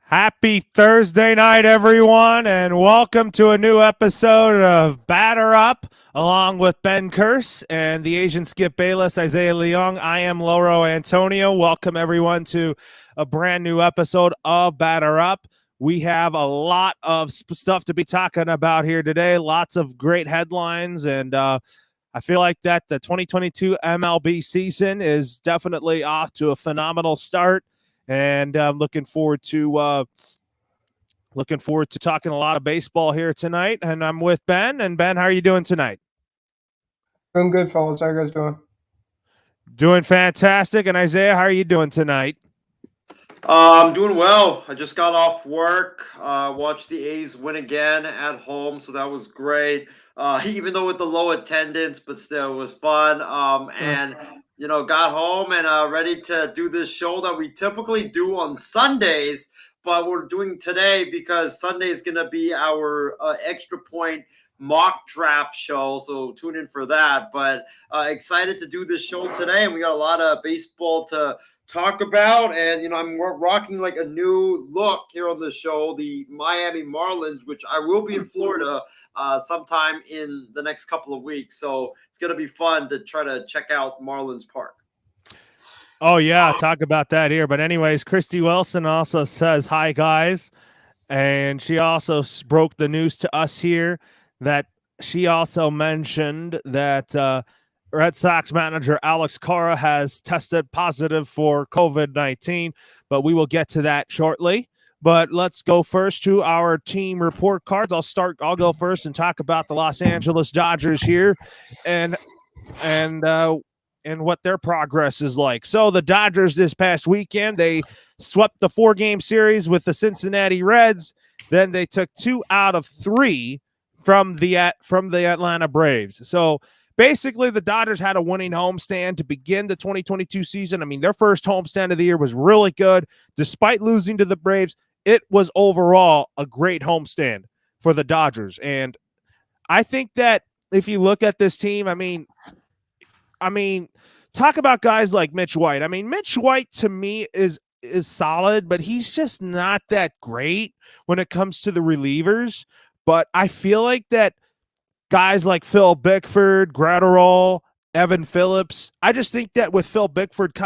Happy Thursday night, everyone, and welcome to a new episode of Batter Up, along with Ben Curse and the Asian Skip Bayless, Isaiah Leong. I am Loro Antonio. Welcome, everyone, to a brand new episode of Batter Up. We have a lot of stuff to be talking about here today, lots of great headlines, and I feel like that the 2022 MLB season is definitely off to a phenomenal start. And I'm looking forward to talking a lot of baseball here tonight. And I'm with Ben. And Ben, how are you doing tonight? Doing good, fellas. How you guys doing? Doing fantastic. And Isaiah, how are you doing tonight? I'm doing well. I just got off work, watched the A's win again at home, so that was great. Even though with the low attendance, but still it was fun. And got home and ready to do this show that we typically do on Sundays, but we're doing today because Sunday is going to be our extra point mock draft show. So tune in for that. But excited to do this show today, and we got a lot of baseball to talk about. And I'm rocking like a new look here on the show, the Miami Marlins, which I will be in Florida sometime in the next couple of weeks. So it's going to be fun to try to check out Marlins Park. Oh, yeah, talk about that here. But anyways, Christy Wilson also says, hi, guys. And she also broke the news to us here that she also mentioned that Red Sox manager Alex Cora has tested positive for COVID-19, but we will get to that shortly. But let's go first to our team report cards. I'll go first and talk about the Los Angeles Dodgers here and what their progress is like. So the Dodgers this past weekend, they swept the 4-game series with the Cincinnati Reds. Then they took 2 out of 3 from the Atlanta Braves. So basically, the Dodgers had a winning homestand to begin the 2022 season. I mean, their first homestand of the year was really good. Despite losing to the Braves, it was overall a great homestand for the Dodgers. And I think that if you look at this team, I mean, talk about guys like Mitch White. I mean, Mitch White to me is solid, but he's just not that great when it comes to the relievers. But I feel like that guys like Phil Bickford, Gratterall, Evan Phillips. I just think that with Phil Bickford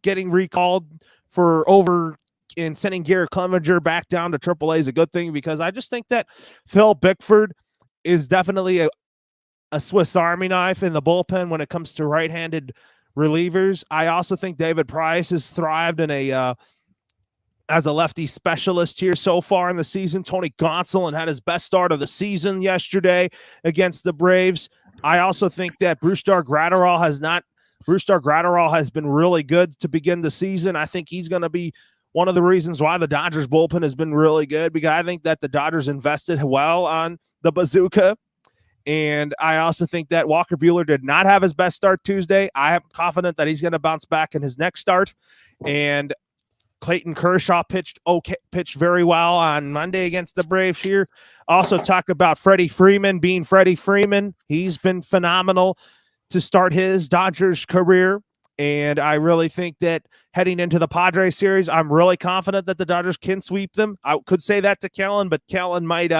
getting recalled for and sending Garrett Clevenger back down to AAA is a good thing, because I just think that Phil Bickford is definitely a Swiss Army knife in the bullpen when it comes to right-handed relievers. I also think David Price has thrived as a lefty specialist here so far in the season. Tony Gonsolin had his best start of the season yesterday against the Braves. I also think that Brusdar Gratterall has been really good to begin the season. I think he's going to be one of the reasons why the Dodgers bullpen has been really good, because I think that the Dodgers invested well on the bazooka. And I also think that Walker Buehler did not have his best start Tuesday. I am confident that he's going to bounce back in his next start. And Clayton Kershaw pitched very well on Monday against the Braves here. Also talk about Freddie Freeman being Freddie Freeman. He's been phenomenal to start his Dodgers career. And I really think that heading into the Padres series, I'm really confident that the Dodgers can sweep them. I could say that to Kellen, but Kellen might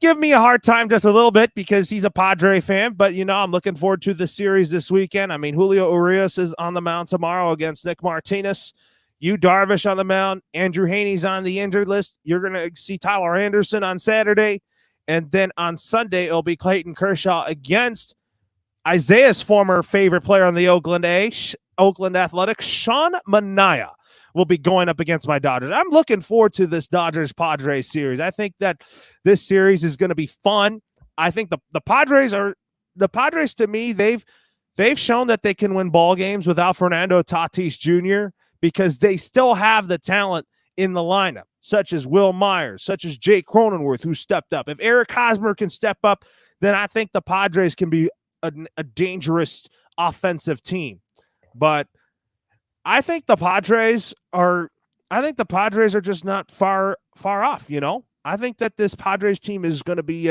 give me a hard time just a little bit because he's a Padre fan. But, I'm looking forward to the series this weekend. I mean, Julio Urias is on the mound tomorrow against Nick Martinez. Yu Darvish on the mound. Andrew Haney's on the injured list. You're going to see Tyler Anderson on Saturday. And then on Sunday, it'll be Clayton Kershaw against Isaiah's former favorite player on the Oakland Athletics, Sean Manaea, will be going up against my Dodgers. I'm looking forward to this Dodgers-Padres series. I think that this series is going to be fun. I think the Padres to me, they've shown that they can win ball games without Fernando Tatis Jr. because they still have the talent in the lineup, such as Will Myers, such as Jake Cronenworth, who stepped up. If Eric Hosmer can step up, then I think the Padres can be a dangerous offensive team. But I think the Padres are just not far off, I think that this Padres team is going to be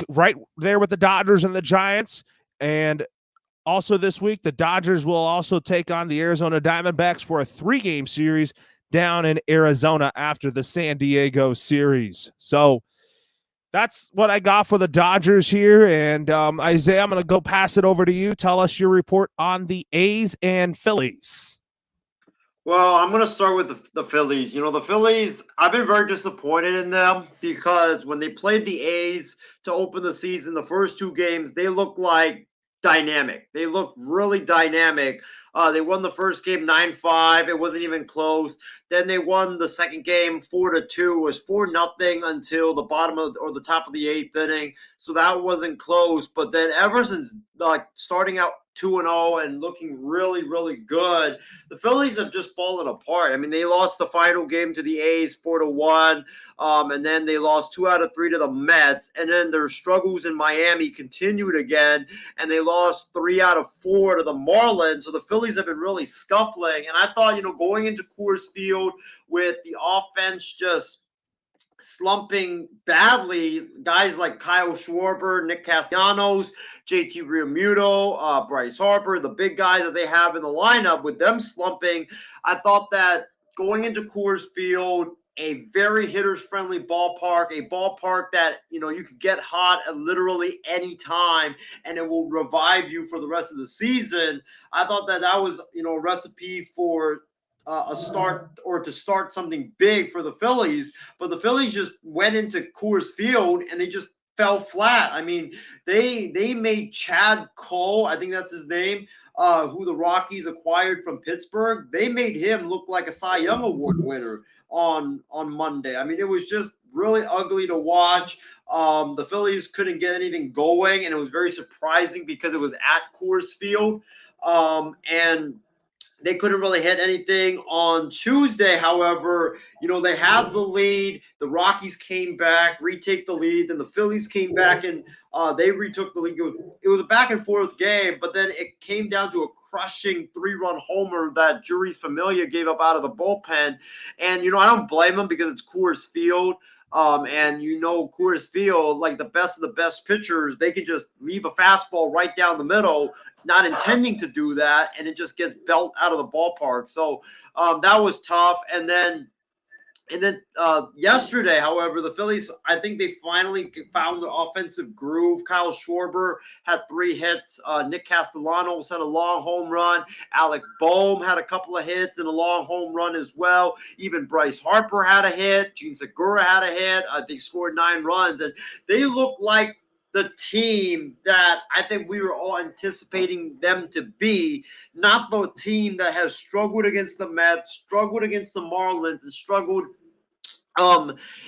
right there with the Dodgers and the Giants. And also this week, the Dodgers will also take on the Arizona Diamondbacks for a 3-game series down in Arizona after the San Diego series. So that's what I got for the Dodgers here. And Isaiah, I'm going to go pass it over to you. Tell us your report on the A's and Phillies. Well, I'm going to start with the Phillies. The Phillies, I've been very disappointed in them because when they played the A's to open the season, the first 2 games, they looked like dynamic. They looked really dynamic. They won the first game 9-5. It wasn't even close. Then they won the second game 4-2. It was 4-0 until the bottom of or the top of the 8th inning. So that wasn't close. But then ever since starting out 2-0 and looking really, really good, the Phillies have just fallen apart. I mean, they lost the final game to the A's 4-1. And then they lost 2 out of 3 to the Mets. And then their struggles in Miami continued again. And they lost 3 out of 4 to the Marlins. So the Phillies have been really scuffling. And I thought, going into Coors Field with the offense just slumping badly, guys like Kyle Schwarber, Nick Castellanos, JT Realmuto, Bryce Harper, the big guys that they have in the lineup, with them slumping, I thought that going into Coors Field, a very hitters-friendly ballpark, a ballpark that, you could get hot at literally any time and it will revive you for the rest of the season. I thought that was, a recipe for a start or to start something big for the Phillies. But the Phillies just went into Coors Field and they just fell flat. I mean, they made Chad Cole, I think that's his name, who the Rockies acquired from Pittsburgh. They made him look like a Cy Young Award winner on Monday. I mean, it was just really ugly to watch. The Phillies couldn't get anything going, and it was very surprising because it was at Coors Field. And they couldn't really hit anything on Tuesday. However, they had the lead. The Rockies came back, retake the lead. Then the Phillies came back and they retook the lead. It was a back and forth game, but then it came down to a crushing 3-run homer that Juris Familia gave up out of the bullpen. And, I don't blame him because it's Coors Field. And Coors Field, like the best of the best pitchers, they can just leave a fastball right down the middle, not intending to do that, and it just gets belt out of the ballpark. So that was tough. And then yesterday, however, the Phillies, I think they finally found the offensive groove. Kyle Schwarber had 3 hits. Nick Castellanos had a long home run. Alec Boehm had a couple of hits and a long home run as well. Even Bryce Harper had a hit. Gene Segura had a hit. They scored 9 runs. And they looked like the team that I think we were all anticipating them to be, not the team that has struggled against the Mets, struggled against the Marlins, and struggled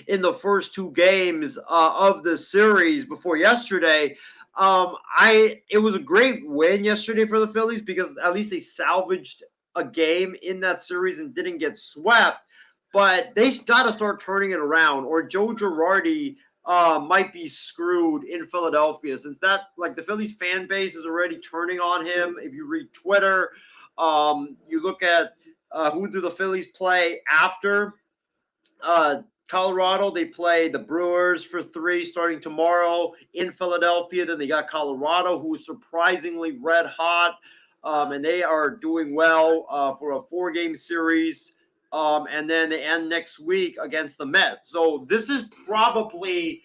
in the first 2 games of the series before yesterday. It was a great win yesterday for the Phillies because at least they salvaged a game in that series and didn't get swept. But they got to start turning it around, or Joe Girardi might be screwed in Philadelphia, since the Phillies fan base is already turning on him. If you read Twitter, you look at who do the Phillies play after Colorado. They play the Brewers for 3 starting tomorrow in Philadelphia. Then they got Colorado, who is surprisingly red hot. and they are doing well for a 4-game series. And then they end next week against the Mets. So this is probably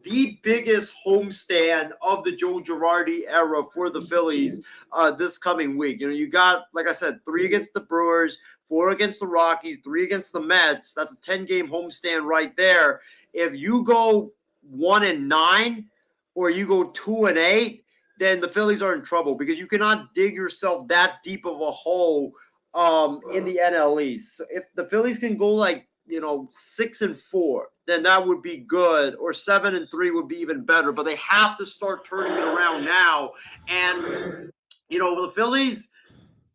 the biggest homestand of the Joe Girardi era for the Phillies this coming week. You know, you got, like I said, 3 against the Brewers, 4 against the Rockies, 3 against the Mets. That's a 10-game homestand right there. If you go 1-9 or you go 2-8, then the Phillies are in trouble because you cannot dig yourself that deep of a hole in the NL East. So if the Phillies can go like, 6-4, then that would be good, or 7-3 would be even better. But they have to start turning it around now. And the Phillies.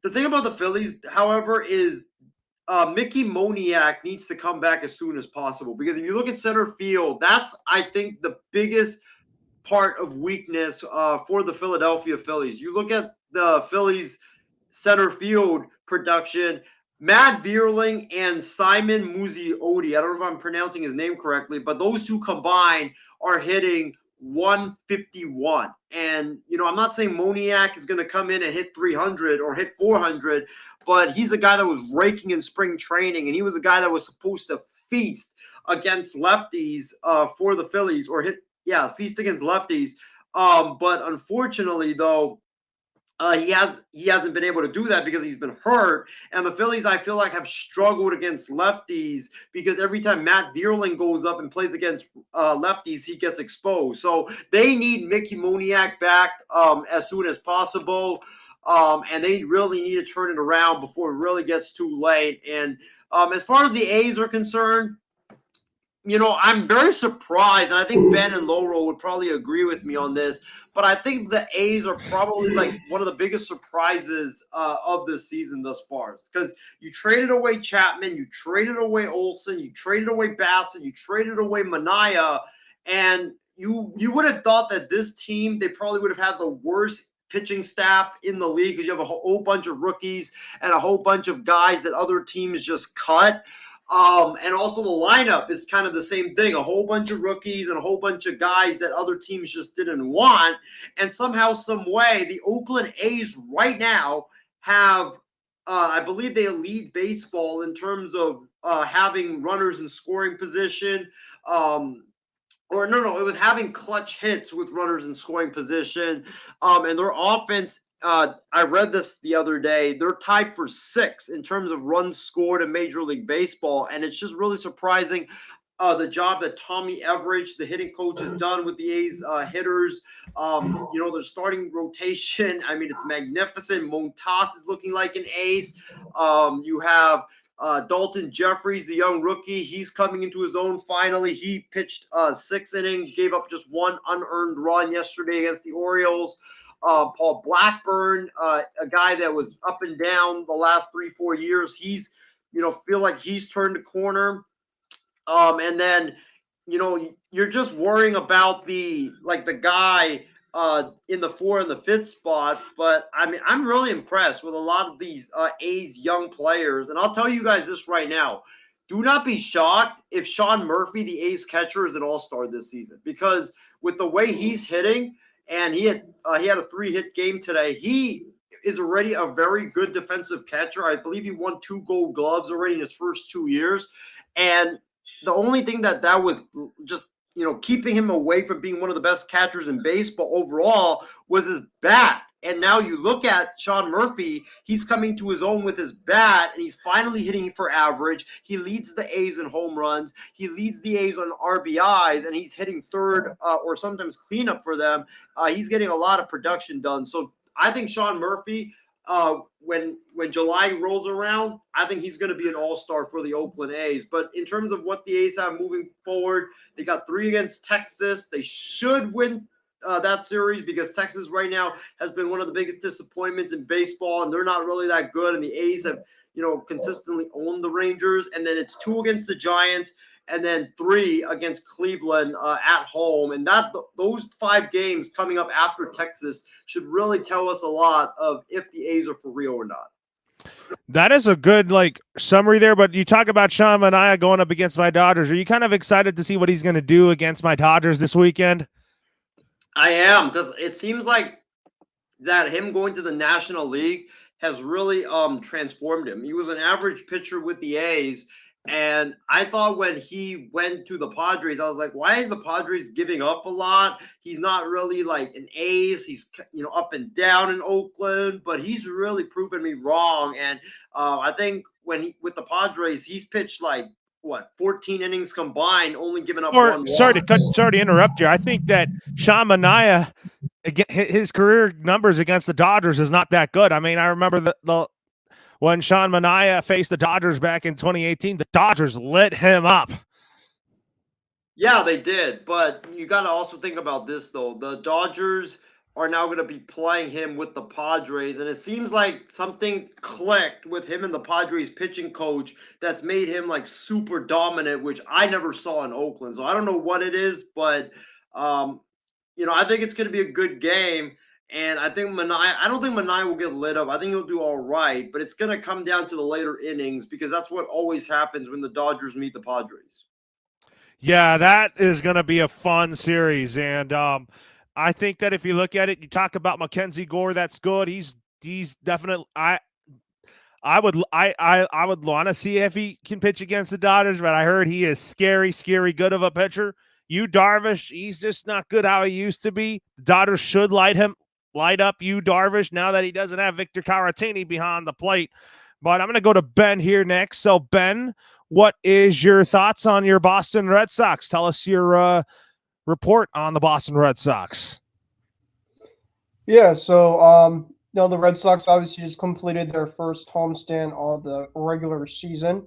The thing about the Phillies, however, is Mickey Moniak needs to come back as soon as possible, because if you look at center field, that's, I think, the biggest part of weakness for the Philadelphia Phillies. You look at the Phillies center field production. Matt Vierling and Simon Muzziotti, I don't know if I'm pronouncing his name correctly, but those two combined are hitting 151. And, I'm not saying Moniak is going to come in and hit 300 or hit 400, but he's a guy that was raking in spring training, and he was a guy that was supposed to feast against lefties for the Phillies, or feast against lefties. But unfortunately, though, he hasn't been able to do that because he's been hurt. And the Phillies, I feel like, have struggled against lefties because every time Matt Vierling goes up and plays against lefties, he gets exposed. So they need Mickey Moniak back as soon as possible. And they really need to turn it around before it really gets too late. And as far as the A's are concerned, I'm very surprised, and I think Ben and Loro would probably agree with me on this, but I think the A's are probably like one of the biggest surprises of this season thus far. Because you traded away Chapman, you traded away Olsen, you traded away Bassett, you traded away Manaea, and you would have thought that this team, they probably would have had the worst pitching staff in the league, because you have a whole bunch of rookies and a whole bunch of guys that other teams just cut. And also the lineup is kind of the same thing. A whole bunch of rookies and a whole bunch of guys that other teams just didn't want. And somehow, some way, the Oakland A's right now have, I believe they lead baseball in terms of having runners in scoring position. Or no, it was having clutch hits with runners in scoring position. And their offense, I read this the other day, they're tied for 6th in terms of runs scored in Major League Baseball. And it's just really surprising the job that Tommy Everidge, the hitting coach, has done with the A's hitters. Their starting rotation, I mean, it's magnificent. Montas is looking like an ace. You have Dalton Jeffries, the young rookie, he's coming into his own finally. He pitched 6 innings, gave up just 1 unearned run yesterday against the Orioles. Paul Blackburn, a guy that was up and down the last 3-4 years, he's, feel like he's turned the corner. And then, you're just worrying about the guy in the 4th and the 5th spot. But I mean, I'm really impressed with a lot of these A's young players. And I'll tell you guys this right now. Do not be shocked if Sean Murphy, the A's catcher, is an all-star this season, because with the way he's hitting, and he had a 3-hit game today, he is already a very good defensive catcher. I believe he won 2 Gold Gloves already in his first 2 years. And the only thing that was just, keeping him away from being one of the best catchers in baseball overall was his bat. And now you look at Sean Murphy, he's coming to his own with his bat, and he's finally hitting for average. He leads the A's in home runs. He leads the A's on RBIs, and he's hitting third or sometimes cleanup for them. He's getting a lot of production done. So I think Sean Murphy, when July rolls around, I think he's going to be an all-star for the Oakland A's. But in terms of what the A's have moving forward, they got 3 against Texas. They should win that series, because Texas right now has been one of the biggest disappointments in baseball, and they're not really that good. And the A's have, consistently owned the Rangers. And then it's 2 against the Giants, and then 3 against Cleveland at home. And those 5 games coming up after Texas should really tell us a lot of if the A's are for real or not. That is a good summary there. But you talk about Sean Manaea going up against my Dodgers. Are you kind of excited to see what he's going to do against my Dodgers this weekend? I am, because it seems like that him going to the National League has really transformed him. He was an average pitcher with the A's, and I thought when he went to the Padres, I was like, why is the Padres giving up a lot? He's not really like an ace. He's up and down in Oakland, but he's really proven me wrong. And I think when he with the Padres, he's pitched like what 14 innings combined, only giving up one Sorry walk. to interrupt you. I think that Sean Manaea, his career numbers against the Dodgers is not that good. I mean, I remember the when Sean Manaea faced the Dodgers back in 2018, the Dodgers lit him up. Yeah, they did. But you got to also think about this, though. The Dodgers are now going to be playing him with the Padres. And it seems like something clicked with him and the Padres pitching coach that's made him like super dominant, which I never saw in Oakland. So I don't know what it is, but, I think it's going to be a good game. And I think I don't think Manaea will get lit up. I think he'll do all right. But it's going to come down to the later innings because that's what always happens when the Dodgers meet the Padres. Yeah, that is going to be a fun series, and I think that if you look at it, you talk about Mackenzie Gore. That's good. He's definitely. I would want to see if he can pitch against the Dodgers, but I heard he is scary good of a pitcher. Yu Darvish, he's just not good how he used to be. The Dodgers should light up Yu Darvish now that he doesn't have Victor Caratini behind the plate. But I'm going to go to Ben here next. So Ben, what is your thoughts on your Boston Red Sox? Tell us your report on the Boston Red Sox. Yeah, so the Red Sox obviously just completed their first homestand of the regular season.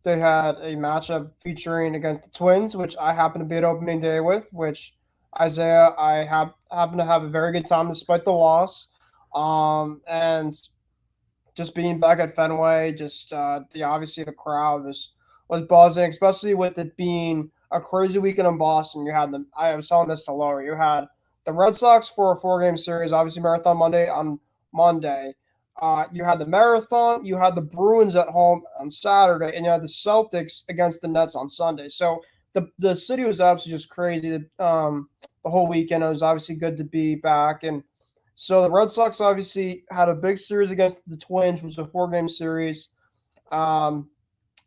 They had a matchup featuring against the Twins, which I happen to be at opening day with, which Isaiah, I happen to have a very good time despite the loss. And just being back at Fenway, obviously the crowd was buzzing, especially with it being a crazy weekend in Boston. I was telling this to Laura, you had the Red Sox for a 4-game series, obviously Marathon Monday on Monday. You had the Marathon, you had the Bruins at home on Saturday, and you had the Celtics against the Nets on Sunday. So the city was absolutely just crazy. The whole weekend, it was obviously good to be back. And so the Red Sox obviously had a big series against the Twins, which was a 4-game series.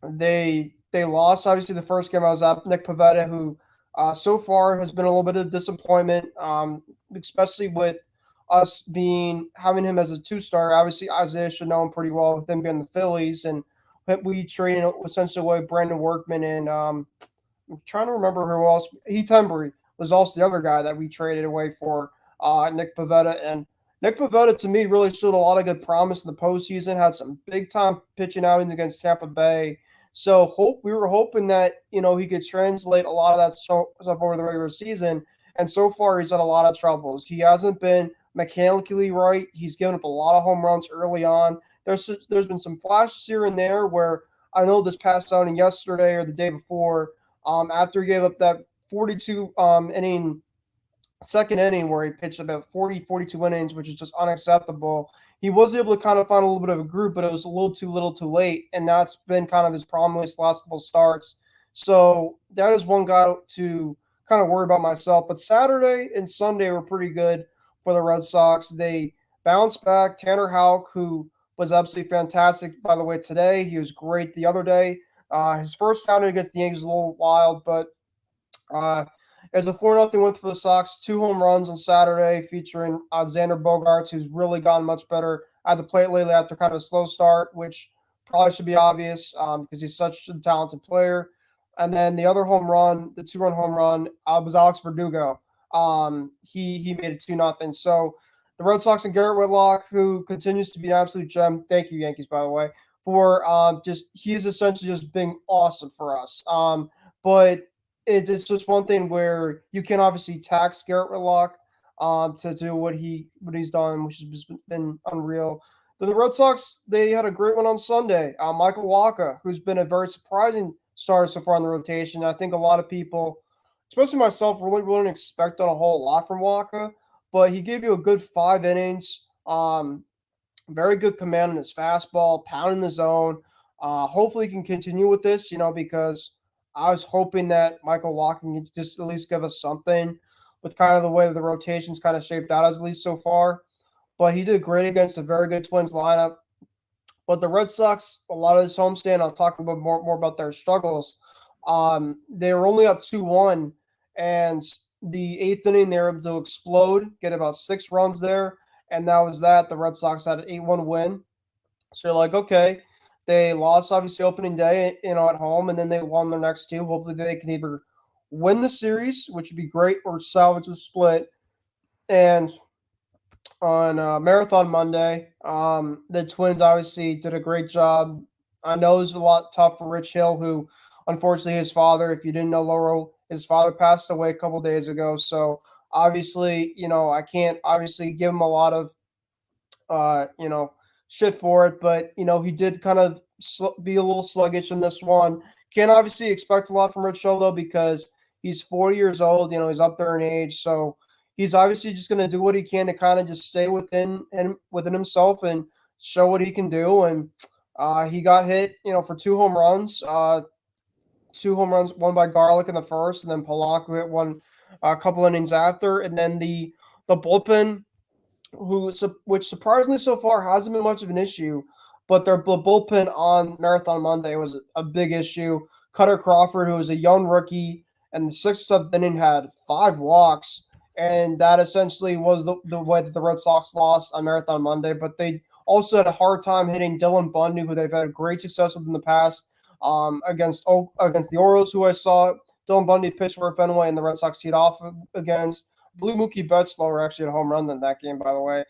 They lost obviously the first game. I was at Nick Pivetta, who so far has been a little bit of disappointment, especially with us having him as a 2-star. Obviously, Isaiah should know him pretty well with him being the Phillies, and we traded essentially away Brandon Workman and I'm trying to remember who else. Heath Hembree was also the other guy that we traded away for Nick Pivetta. And Nick Pivetta, to me, really showed a lot of good promise in the postseason, had some big-time pitching outings against Tampa Bay. So we were hoping that, he could translate a lot of that stuff over the regular season. And so far, he's had a lot of troubles. He hasn't been mechanically right. He's given up a lot of home runs early on. There's been some flashes here and there where I know this past outing yesterday or the day before, after he gave up that 42 inning second inning where he pitched about 42 innings, which is just unacceptable. He was able to kind of find a little bit of a group, but it was a little too late. And that's been kind of his problem with his last couple starts. So that is one guy to kind of worry about myself. But Saturday and Sunday were pretty good for the Red Sox. They bounced back. Tanner Houck, who was absolutely fantastic, by the way, today. He was great the other day. His first outing against the Yankees was a little wild, but as a 4-0 win for the Sox, 2 home runs on Saturday featuring Xander Bogaerts, who's really gotten much better at the plate lately after kind of a slow start, which probably should be obvious because he's such a talented player. And then the other home run, the 2-run home run, was Alex Verdugo. He made it 2-0. So the Red Sox and Garrett Whitlock, who continues to be an absolute gem. Thank you, Yankees, by the way, for he's essentially just being awesome for us. But it's just one thing where you can obviously tax Garrett Whitlock to do what he's done, which has been unreal. The Red Sox, they had a great one on Sunday. Michael Wacha, who's been a very surprising starter so far in the rotation. I think a lot of people, especially myself, really wouldn't expect a whole lot from Wacha, but he gave you a good 5 innings. Very good command in his fastball, pounding the zone. Hopefully he can continue with this, because I was hoping that Michael Wacha can just at least give us something with kind of the way the rotation's kind of shaped out as at least so far. but he did great against a very good Twins lineup. But the Red Sox, a lot of this homestand, I'll talk a little bit more about their struggles. They were only up 2-1, and the eighth inning, they were able to explode, get about 6 runs there, and that was that. The Red Sox had an 8-1 win. So you're like, okay, they lost obviously opening day, at home, and then they won their next two. Hopefully, they can either win the series, which would be great, or salvage the split. And on Marathon Monday, the Twins obviously did a great job. I know it was a lot tough for Rich Hill, who unfortunately his father, if you didn't know, Lauro, his father passed away a couple days ago. So obviously, I can't obviously give him a lot of shit for it, but he did kind of be a little sluggish in this one. Can't obviously expect a lot from Rich Hill though, because he's 40 years old. He's up there in age, so he's obviously just going to do what he can to kind of just stay within himself and show what he can do. And he got hit, for 2 home runs. 2 home runs, one by Garlick in the first, and then Polanco hit one a couple innings after, and then the bullpen, which surprisingly so far hasn't been much of an issue, but their bullpen on Marathon Monday was a big issue. Cutter Crawford, who was a young rookie, and the sixth or seventh inning had 5 walks, and that essentially was the way that the Red Sox lost on Marathon Monday. But they also had a hard time hitting Dylan Bundy, who they've had great success with in the past, against the Orioles, who I saw Dylan Bundy pitch for Fenway, and the Red Sox teed off against. Blue Mookie Betts were actually a home run in that game, by the way.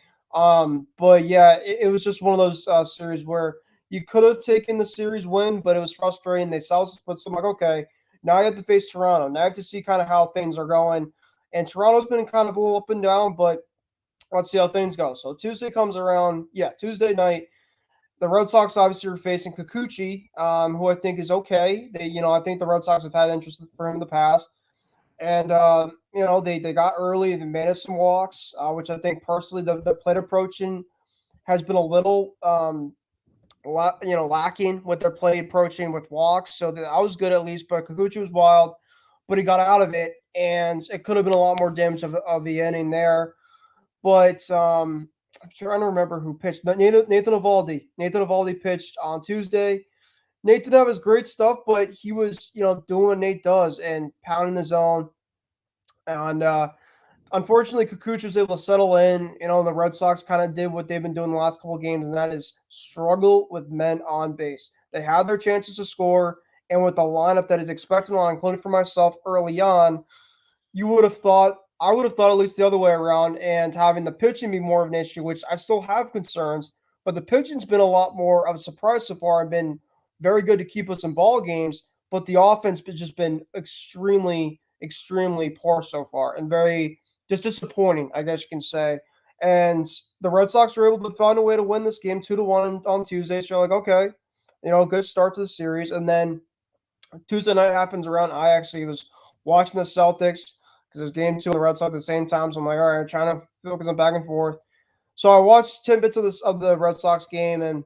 But yeah, it was just one of those series where you could have taken the series win, but it was frustrating. They salvaged, but so I'm like, okay, now you have to face Toronto. Now you have to see kind of how things are going. And Toronto's been kind of a little up and down, but let's see how things go. So Tuesday comes around. Yeah, Tuesday night, the Red Sox obviously are facing Kikuchi, who I think is okay. I think the Red Sox have had interest for him in the past. And they got early. They made us some walks, which I think personally the plate approaching has been a little lacking with their play approaching with walks. So that I was good at least, but Kikuchi was wild, but he got out of it, and it could have been a lot more damage of the inning there. But I'm trying to remember who pitched. Nathan Eovaldi. Nathan Eovaldi pitched on Tuesday. Nate didn't have his great stuff, but he was, doing what Nate does and pounding the zone. And unfortunately, Kikuchi was able to settle in. The Red Sox kind of did what they've been doing the last couple of games, and that is struggle with men on base. They had their chances to score, and with the lineup that is expected on, including for myself early on, I would have thought at least the other way around, and having the pitching be more of an issue, which I still have concerns, but the pitching's been a lot more of a surprise so far and been very good to keep us in ball games, but the offense has just been extremely, extremely poor so far and very just disappointing, I guess you can say. And the Red Sox were able to find a way to win this game 2-1 on Tuesday. So you're like, okay, good start to the series. And then Tuesday night happens around. I actually was watching the Celtics because there's game 2 of the Red Sox at the same time. So I'm like, all right, trying to focus on back and forth. So I watched 10 bits of the Red Sox game, and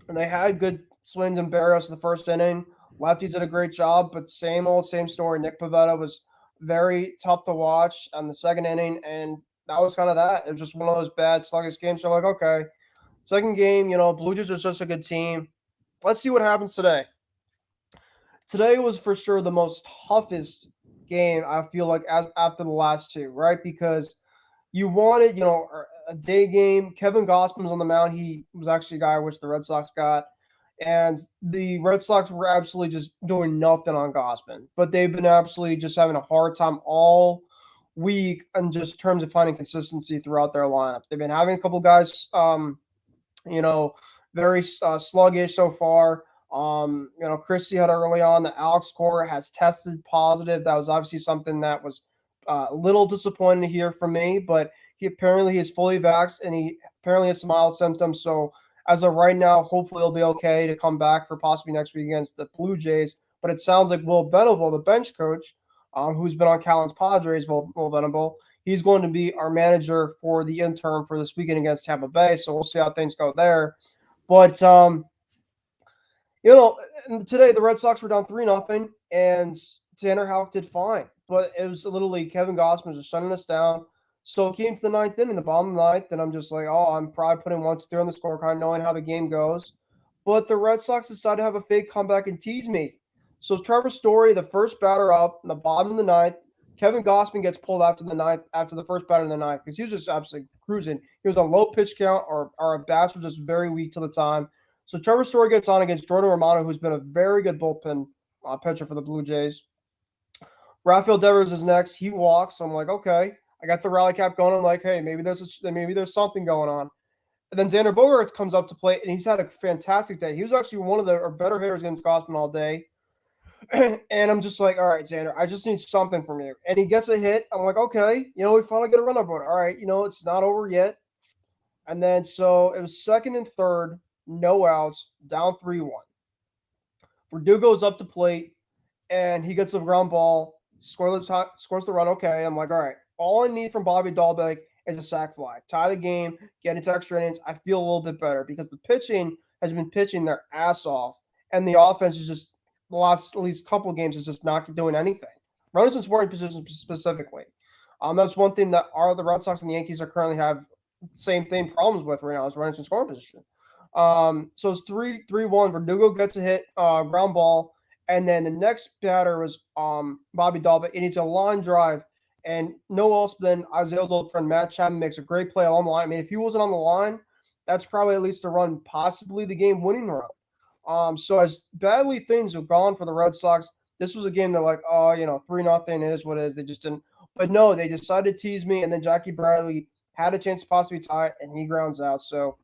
they had good swings and barriers in the first inning. Lefties did a great job, but same story. Nick Pivetta was very tough to watch on the second inning, and that was kind of that. It was just one of those bad sluggish games. So like, okay, second game, Blue Jays are just a good team. Let's see what happens today. Today was for sure the most toughest game, I feel like, after the last two, right? Because you wanted, a day game. Kevin Gausman was on the mound. He was actually a guy I wish the Red Sox got. And the Red Sox were absolutely just doing nothing on Gausman. But they've been absolutely just having a hard time all week in just terms of finding consistency throughout their lineup. They've been having a couple guys, very sluggish so far. Christie had early on that Alex Cora has tested positive. That was obviously something that was a little disappointing to hear from me, but he is fully vaxxed, and he apparently has some mild symptoms. So as of right now, hopefully he'll be okay to come back for possibly next week against the Blue Jays. But it sounds like Will Venable, the bench coach, who's been on Callan's Padres, Will Venable, he's going to be our manager for the interim for this weekend against Tampa Bay. So we'll see how things go there. But today the Red Sox were down 3-0, and Tanner Houck did fine. But it was literally Kevin Gausman just shutting us down. So it came to the ninth inning, the bottom of the ninth, and I'm just like, oh, I'm probably putting 1, 2, 3 on the scorecard, knowing how the game goes. But the Red Sox decided to have a fake comeback and tease me. So Trevor Story, the first batter up in the bottom of the ninth. Kevin Gossman gets pulled after the first batter in the ninth, because he was just absolutely cruising. He was on low pitch count, or our bats were just very weak to the time. So Trevor Story gets on against Jordan Romano, who's been a very good bullpen pitcher for the Blue Jays. Rafael Devers is next. He walks. I'm like, okay. I got the rally cap going. I'm like, hey, maybe there's something going on. And then Xander Bogaerts comes up to plate, and he's had a fantastic day. He was actually one of the better hitters against Gossman all day. And I'm just like, all right, Xander, I just need something from you. And he gets a hit. I'm like, okay, we finally get a run up on it. All right, it's not over yet. And then so it was second and third, no outs, down 3-1. Verdugo's up to plate, and he gets a ground ball, scores the run. Okay, I'm like, all right, all I need from Bobby Dahlbeck is a sac fly. Tie the game, get into extra innings. I feel a little bit better, because the pitching has been pitching their ass off, and the offense is just, the last at least couple of games, is just not doing anything. Runners in scoring position specifically. That's one thing that the Red Sox and the Yankees are currently have same thing problems with right now, is runners in scoring position. So it's 3-1. Verdugo gets a hit, ground ball, and then the next batter was Bobby Dahlbeck, and it's a line drive. And no else than Isaiah's old friend Matt Chapman makes a great play along the line. I mean, if he wasn't on the line, that's probably at least a run, possibly the game-winning run. So as badly things have gone for the Red Sox, this was a game they're like, 3-0 is what it is. They just didn't. But no, they decided to tease me, and then Jackie Bradley had a chance to possibly tie it, and he grounds out. So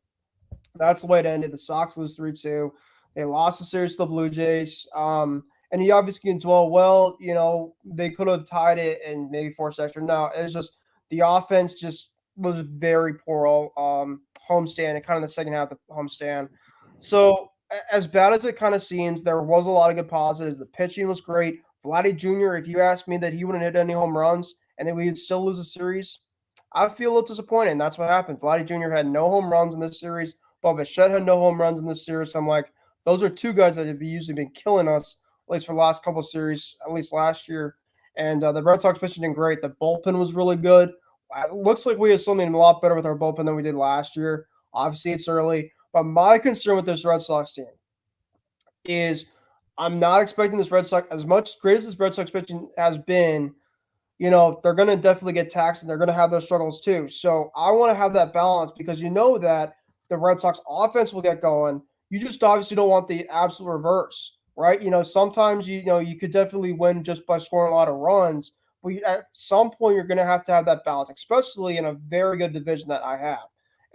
that's the way it ended. The Sox lose 3-2. They lost the series to the Blue Jays. And he obviously can dwell, they could have tied it and maybe forced extra. No, it was just the offense just was very poor homestand, and kind of the second half of the homestand. So as bad as it kind of seems, there was a lot of good positives. The pitching was great. Vladdy Jr., if you asked me that he wouldn't hit any home runs and then we would still lose the series, I feel a little disappointed. And that's what happened. Vladdy Jr. had no home runs in this series. Bob Bichette had no home runs in this series. So I'm like, those are two guys that have usually been killing us, at least for the last couple of series, at least last year. And the Red Sox pitching did great. The bullpen was really good. It looks like we have something a lot better with our bullpen than we did last year. Obviously, it's early. But my concern with this Red Sox team is I'm not expecting this Red Sox, as much great as this Red Sox pitching has been, they're going to definitely get taxed, and they're going to have their struggles too. So I want to have that balance, because that the Red Sox offense will get going. You just obviously don't want the absolute reverse, right? Sometimes, you could definitely win just by scoring a lot of runs, but at some point you're going to have that balance, especially in a very good division that I have.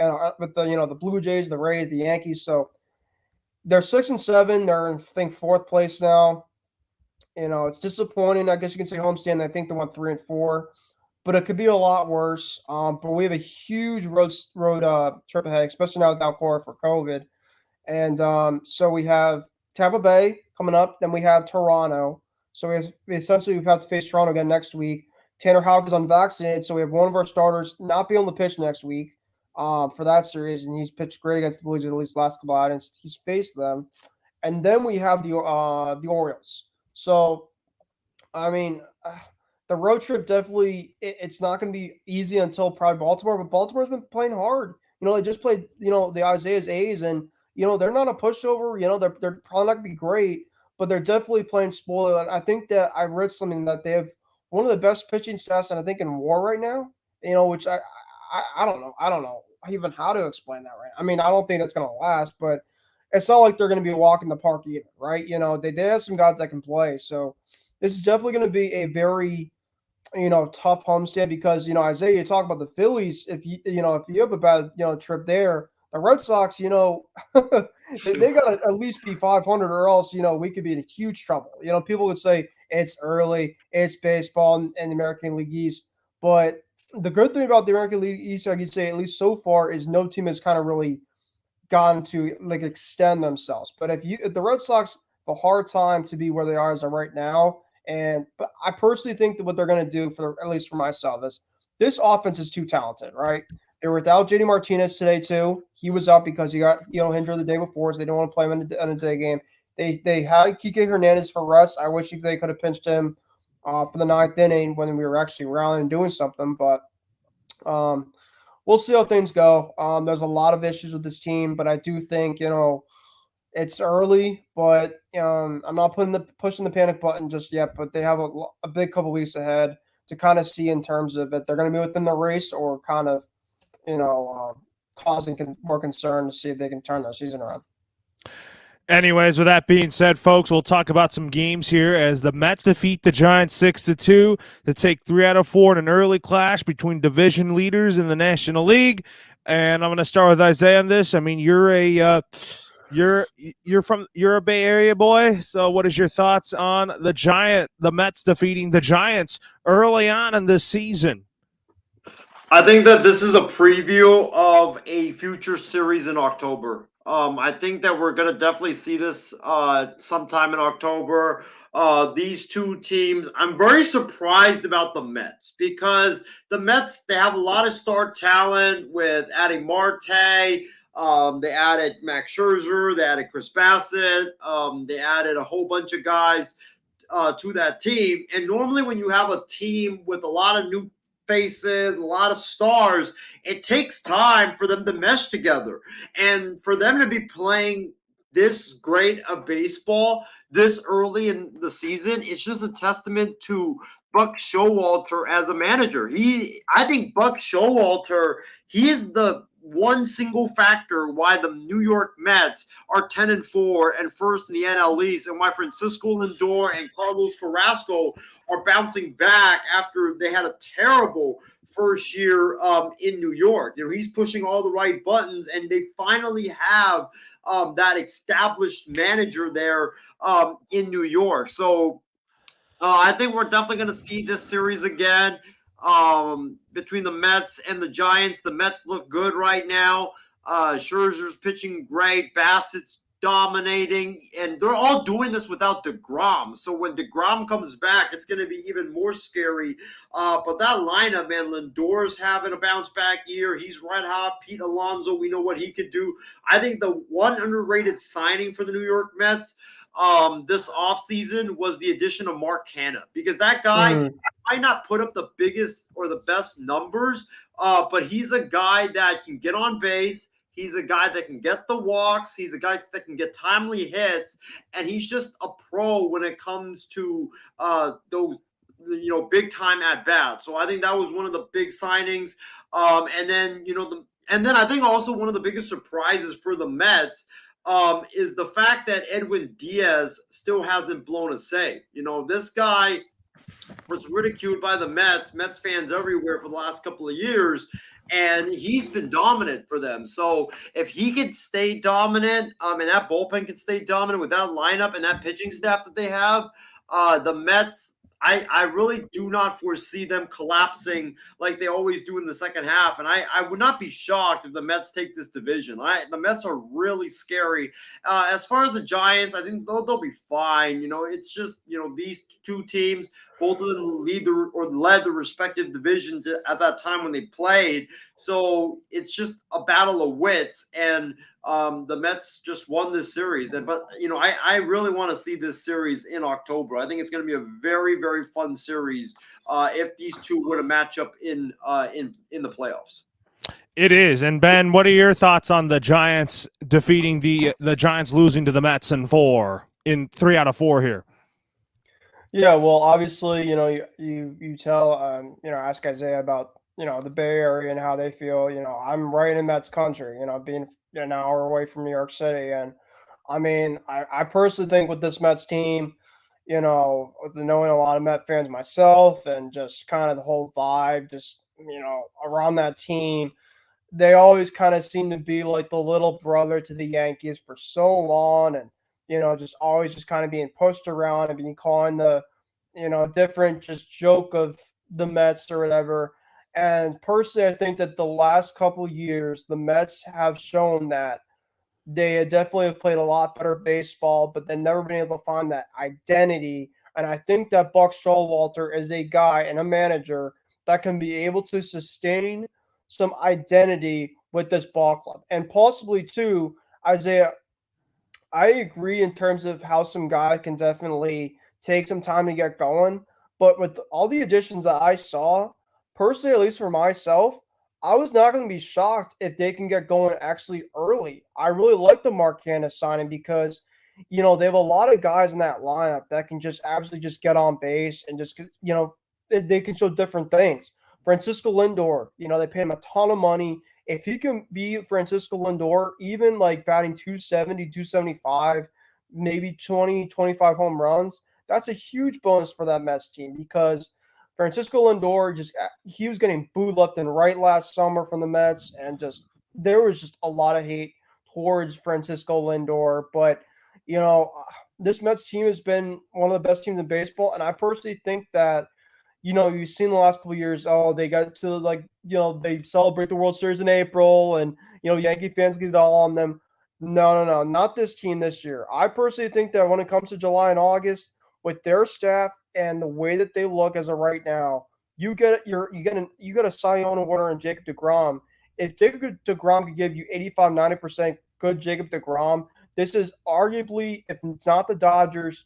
And with the Blue Jays, the Rays, the Yankees. So they're 6-7. They're in, I think, fourth place now. It's disappointing. I guess you can say homestand. I think they went 3-4, but it could be a lot worse. But we have a huge road trip ahead, especially now without Cora for COVID. And so we have Tampa Bay coming up. Then we have Toronto. So we have to face Toronto again next week. Tanner Houck is unvaccinated, so we have one of our starters not be able to pitch next week for that series, and he's pitched great against the Blues at least last couple outings. He's faced them. And then we have the Orioles. So, I mean, the road trip definitely, it's not going to be easy until probably Baltimore, but Baltimore's been playing hard. They just played, the Isaiah's A's, and, they're not a pushover. They're probably not going to be great, but they're definitely playing spoiler. And I think that I read something that they have one of the best pitching staffs, and I think in WAR right now, which I don't know. I don't know even how to explain that right. I mean, I don't think that's going to last, but it's not like they're going to be a walk in the park either, right? They have some guys that can play. So this is definitely going to be a very, tough homestand, because, Isaiah, you talk about the Phillies. If you have a bad, trip there, the Red Sox, they got to at least be 500, or else, we could be in huge trouble. People would say it's early, it's baseball and the American League East. But the good thing about the American League East, I could say, at least so far, is no team has kind of really gotten to extend themselves. But if the Red Sox have a hard time to be where they are as of right now, but I personally think that what they're going to do, at least for myself, is this offense is too talented, right? They were without JD Martinez today too. He was out because he got injured the day before, so they don't want to play him in a day game. They had Kike Hernandez for rest. I wish they could have pinched him for the ninth inning when we were actually rallying and doing something. But Um, we'll see how things go. There's a lot of issues with this team, but I do think it's early. But I'm not pushing the panic button just yet. But they have a big couple weeks ahead to kind of see in terms of if they're going to be within the race or kind of causing more concern to see if they can turn their season around. Anyways, with that being said, folks, we'll talk about some games here as the Mets defeat the Giants 6-2 to take 3 out of 4 in an early clash between division leaders in the National League. And I'm going to start with Isaiah on this. I mean, you're a Bay Area boy. So, what is your thoughts on the Mets defeating the Giants early on in this season? I think that this is a preview of a future series in October. I think that we're going to definitely see this sometime in October. These two teams, I'm very surprised about the Mets because the Mets, they have a lot of star talent with adding Marte. They added Max Scherzer. They added Chris Bassett. They added a whole bunch of guys to that team. And normally when you have a team with a lot of new faces, a lot of stars, it takes time for them to mesh together. And for them to be playing this great of baseball this early in the season, it's just a testament to Buck Showalter as a manager. I think Buck Showalter, he is the one single factor why the New York Mets are 10-4 and first in the NL East, and why Francisco Lindor and Carlos Carrasco are bouncing back after they had a terrible first year in New York. He's pushing all the right buttons, and they finally have that established manager there in New York. So I think we're definitely going to see this series again between the Mets and the Giants. The Mets look good right now. Scherzer's pitching great. Bassett's dominating, and they're all doing this without DeGrom. So when DeGrom comes back, it's going to be even more scary. But that lineup, man, Lindor's having a bounce back year. He's red hot. Pete Alonso, we know what he could do. I think the one underrated signing for the New York Mets this offseason was the addition of Mark Canha, because that guy might not put up the biggest or the best numbers, but he's a guy that can get on base. He's a guy that can get the walks. He's a guy that can get timely hits, and he's just a pro when it comes to those big time at bats. So I think that was one of the big signings. And then I think also one of the biggest surprises for the Mets is the fact that Edwin Diaz still hasn't blown a save. This guy was ridiculed by the Mets fans everywhere for the last couple of years, and he's been dominant for them. So if he could stay dominant, and that bullpen can stay dominant with that lineup and that pitching staff that they have, the Mets, I really do not foresee them collapsing like they always do in the second half. And I would not be shocked if the Mets take this division. The Mets are really scary. As far as the Giants, I think they'll be fine. It's just, these two teams, both of them led the respective divisions at that time when they played. So it's just a battle of wits. And the Mets just won this series. But, I really want to see this series in October. I think it's going to be a very, very fun series if these two were to match up in the playoffs. It is. And Ben, what are your thoughts on the Giants defeating the Giants losing to the Mets in 3 out of 4 here? Yeah, well, obviously, you tell ask Isaiah about the Bay Area and how they feel. I'm right in Mets country. Being an hour away from New York City, and I mean, I personally think with this Mets team, with knowing a lot of Met fans myself, and just kind of the whole vibe, just around that team, they always kind of seem to be like the little brother to the Yankees for so long, and just always just kind of being pushed around and being calling the different just joke of the Mets or whatever. And personally, I think that the last couple of years, the Mets have shown that they definitely have played a lot better baseball, but they've never been able to find that identity. And I think that Buck Showalter is a guy and a manager that can be able to sustain some identity with this ball club. And possibly, too, Isaiah, I agree in terms of how some guy can definitely take some time to get going. But with all the additions that I saw, personally, at least for myself, I was not going to be shocked if they can get going actually early. I really like the Mark Cannis signing because, they have a lot of guys in that lineup that can just absolutely just get on base and just, they can show different things. Francisco Lindor, they pay him a ton of money. If he can be Francisco Lindor, even like batting 270, 275, maybe 20, 25 home runs, that's a huge bonus for that Mets team because Francisco Lindor he was getting booed left and right last summer from the Mets, and just there was just a lot of hate towards Francisco Lindor. But this Mets team has been one of the best teams in baseball, and I personally think that you've seen the last couple of years. Oh, they got to they celebrate the World Series in April, and Yankee fans get it all on them. No, no, no, not this team this year. I personally think that when it comes to July and August, with their staff and the way that they look as of right now, you get a Cy Young Award and Jacob DeGrom. If Jacob DeGrom could give you 85, 90% good Jacob DeGrom, this is arguably, if it's not the Dodgers,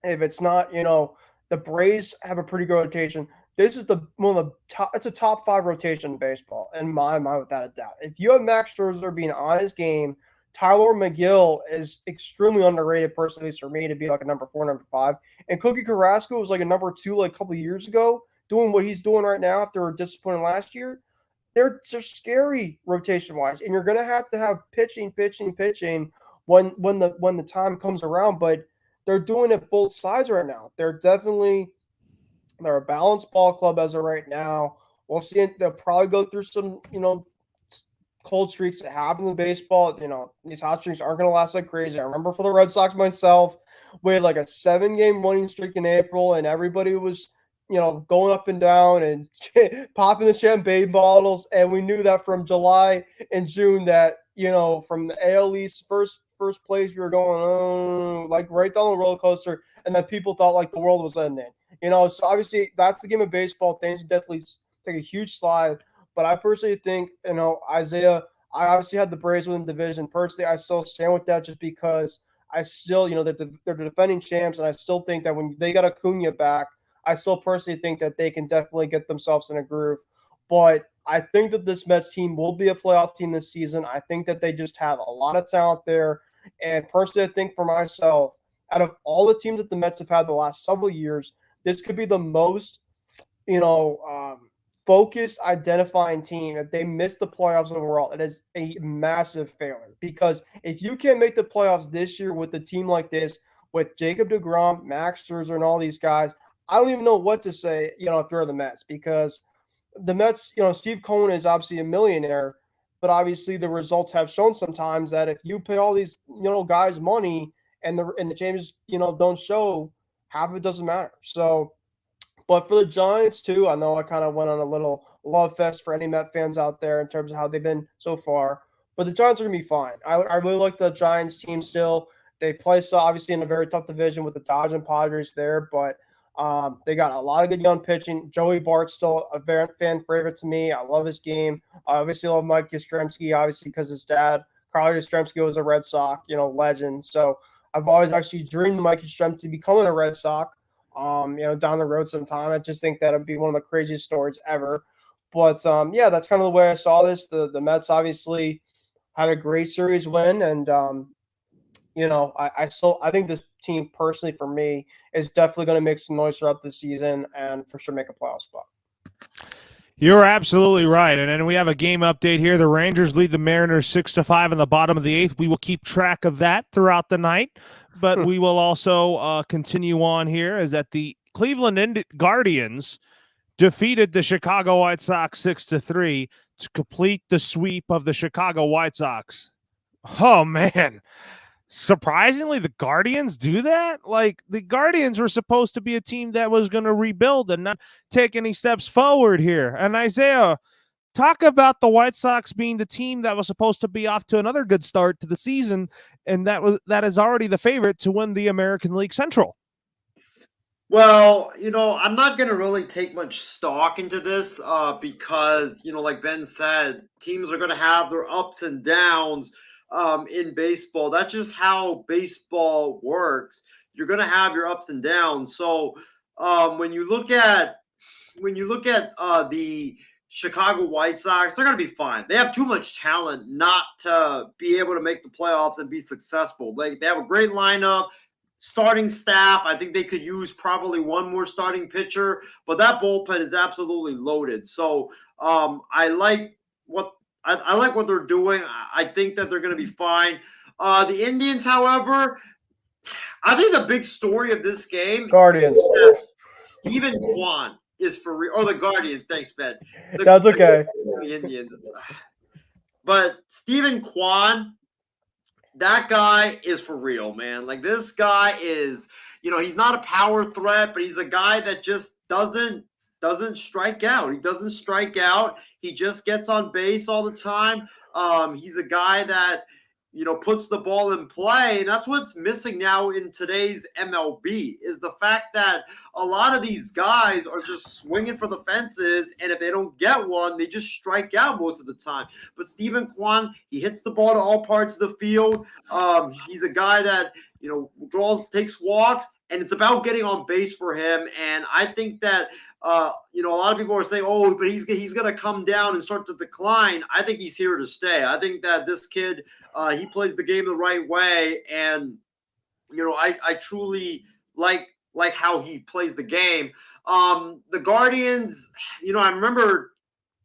if it's not, the Braves have a pretty good rotation. This is one of the top. It's a top 5 rotation in baseball, in my mind, without a doubt. If you have Max Scherzer being on his game, Tyler McGill is extremely underrated, personally, at least for me, to be like a number 4, number 5. And Cookie Carrasco was like a number 2 like a couple of years ago, doing what he's doing right now after a disappointing last year. They're scary rotation wise, and you're gonna have to have pitching when the time comes around. But they're doing it both sides right now. They're a balanced ball club as of right now. We'll see. They'll probably go through some, cold streaks. It happens in baseball. These hot streaks aren't going to last like crazy. I remember for the Red Sox myself, we had like a 7-game winning streak in April, and everybody was, going up and down and popping the champagne bottles. And we knew that from July and June that, from the AL East first place, we were going, like right down the roller coaster. And then people thought like the world was ending. So obviously that's the game of baseball. Things definitely take a huge slide. But I personally think, Isaiah, I obviously had the Braves win the division. Personally, I still stand with that just because I still, they're the defending champs. And I still think that when they got Acuna back, I still personally think that they can definitely get themselves in a groove. But I think that this Mets team will be a playoff team this season. I think that they just have a lot of talent there. And personally, I think for myself, out of all the teams that the Mets have had the last several years, this could be the most, focused, identifying team. If they miss the playoffs overall, it is a massive failure. Because if you can't make the playoffs this year with a team like this, with Jacob DeGrom, Max Scherzer, and all these guys, I don't even know what to say, if you're the Mets. Because the Mets, Steve Cohen is obviously a millionaire, but obviously the results have shown sometimes that if you pay all these, guys money and the changes, don't show, half of it doesn't matter. So, but for the Giants too, I know I kind of went on a little love fest for any Met fans out there in terms of how they've been so far. But the Giants are going to be fine. I really like the Giants team still. They play obviously in a very tough division with the Dodgers and Padres there, but they got a lot of good young pitching. Joey Bart's still a very fan favorite to me. I love his game. I obviously love Mike Yastrzemski, obviously because his dad, Carl Yastrzemski, was a Red Sox, legend. So I've always actually dreamed of Mike Yastrzemski becoming a Red Sox. Down the road sometime. I just think that would be one of the craziest stories ever. But yeah, that's kind of the way I saw this. The Mets obviously had a great series win, and I think this team personally for me is definitely going to make some noise throughout the season and for sure make a playoff spot. You're absolutely right. And then we have a game update here. The Rangers lead the Mariners 6-5 in the bottom of the 8th. We will keep track of that throughout the night, but we will also continue on here as that the Cleveland Guardians defeated the Chicago White Sox 6-3 to complete the sweep of the Chicago White Sox. Oh, man. Surprisingly, the Guardians do that? Like, the Guardians were supposed to be a team that was going to rebuild and not take any steps forward here. And Isaiah, talk about the White Sox being the team that was supposed to be off to another good start to the season, and that is already the favorite to win the American League Central. Well, I'm not going to really take much stock into this because, like Ben said, teams are going to have their ups and downs in baseball. That's just how baseball works. You're going to have your ups and downs. So when you look at the Chicago White Sox, they're going to be fine. They have too much talent not to be able to make the playoffs and be successful. They have a great lineup, starting staff. I think they could use probably one more starting pitcher, but that bullpen is absolutely loaded. So I like what they're doing. I think that they're going to be fine. The Indians, however, I think the big story of this game Guardians. is that Stephen Kwan is for real. Or the Guardians. Thanks, Ben. That's okay. The Indians. But Stephen Kwan, that guy is for real, man. Like, this guy is, he's not a power threat, but he's a guy that just doesn't strike out. He doesn't strike out. He just gets on base all the time. He's a guy that, puts the ball in play. And that's what's missing now in today's MLB is the fact that a lot of these guys are just swinging for the fences. And if they don't get one, they just strike out most of the time. But Stephen Kwan, he hits the ball to all parts of the field. He's a guy that, takes walks, and it's about getting on base for him. And I think that, a lot of people are saying, oh, but he's going to come down and start to decline. I think he's here to stay. I think that this kid, he plays the game the right way. And, I truly like how he plays the game. The Guardians, I remember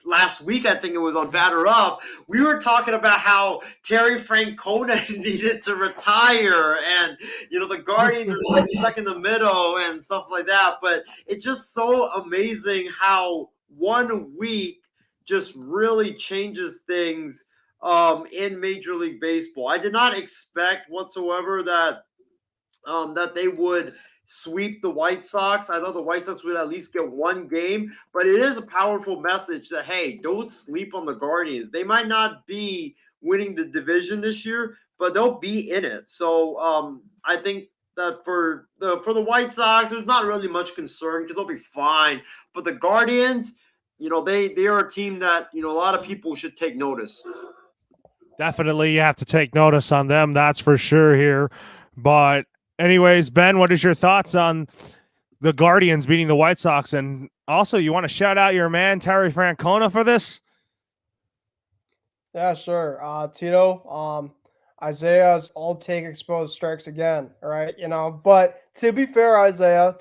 last week, I think it was on Batter Up, we were talking about how Terry Francona needed to retire, and the Guardians are like stuck in the middle and stuff like that. But it's just so amazing how 1 week just really changes things in Major League Baseball. I did not expect whatsoever that they would sweep the White Sox. I thought the White Sox would at least get one game, but it is a powerful message that, hey, don't sleep on the Guardians. They might not be winning the division this year, but they'll be in it. So I think that for the White Sox, there's not really much concern because they'll be fine. But the Guardians, they are a team that, a lot of people should take notice. Definitely, you have to take notice on them. That's for sure here. But anyways, Ben, what is your thoughts on the Guardians beating the White Sox? And also, you want to shout out your man, Terry Francona, for this? Yeah, sure. Tito, Isaiah's all take exposed strikes again, right? But to be fair, Isaiah,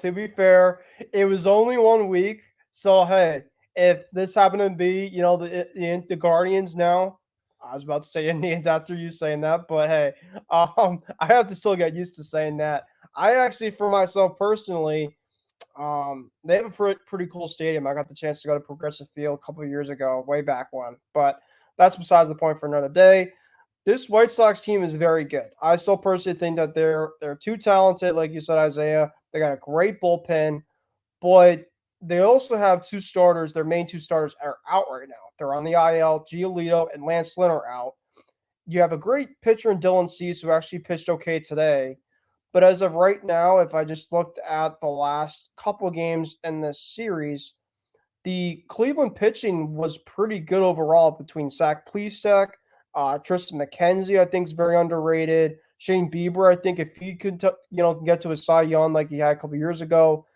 it was only 1 week. So, hey, if this happened to be, the Guardians now, I was about to say Indians after you saying that, but hey, I have to still get used to saying that. I actually, for myself personally, they have a pretty cool stadium. I got the chance to go to Progressive Field a couple of years ago, way back when, but that's besides the point for another day. This White Sox team is very good. I still personally think that they're too talented, like you said, Isaiah. They got a great bullpen, but they also have two starters. Their main two starters are out right now. They're on the IL. Giolito and Lance Lynn are out. You have a great pitcher in Dylan Cease who actually pitched okay today. But as of right now, if I just looked at the last couple of games in this series, the Cleveland pitching was pretty good overall between Zach Plesac, Tristan McKenzie, I think is very underrated. Shane Bieber, I think if he could, get to his Cy Young like he had a couple years ago,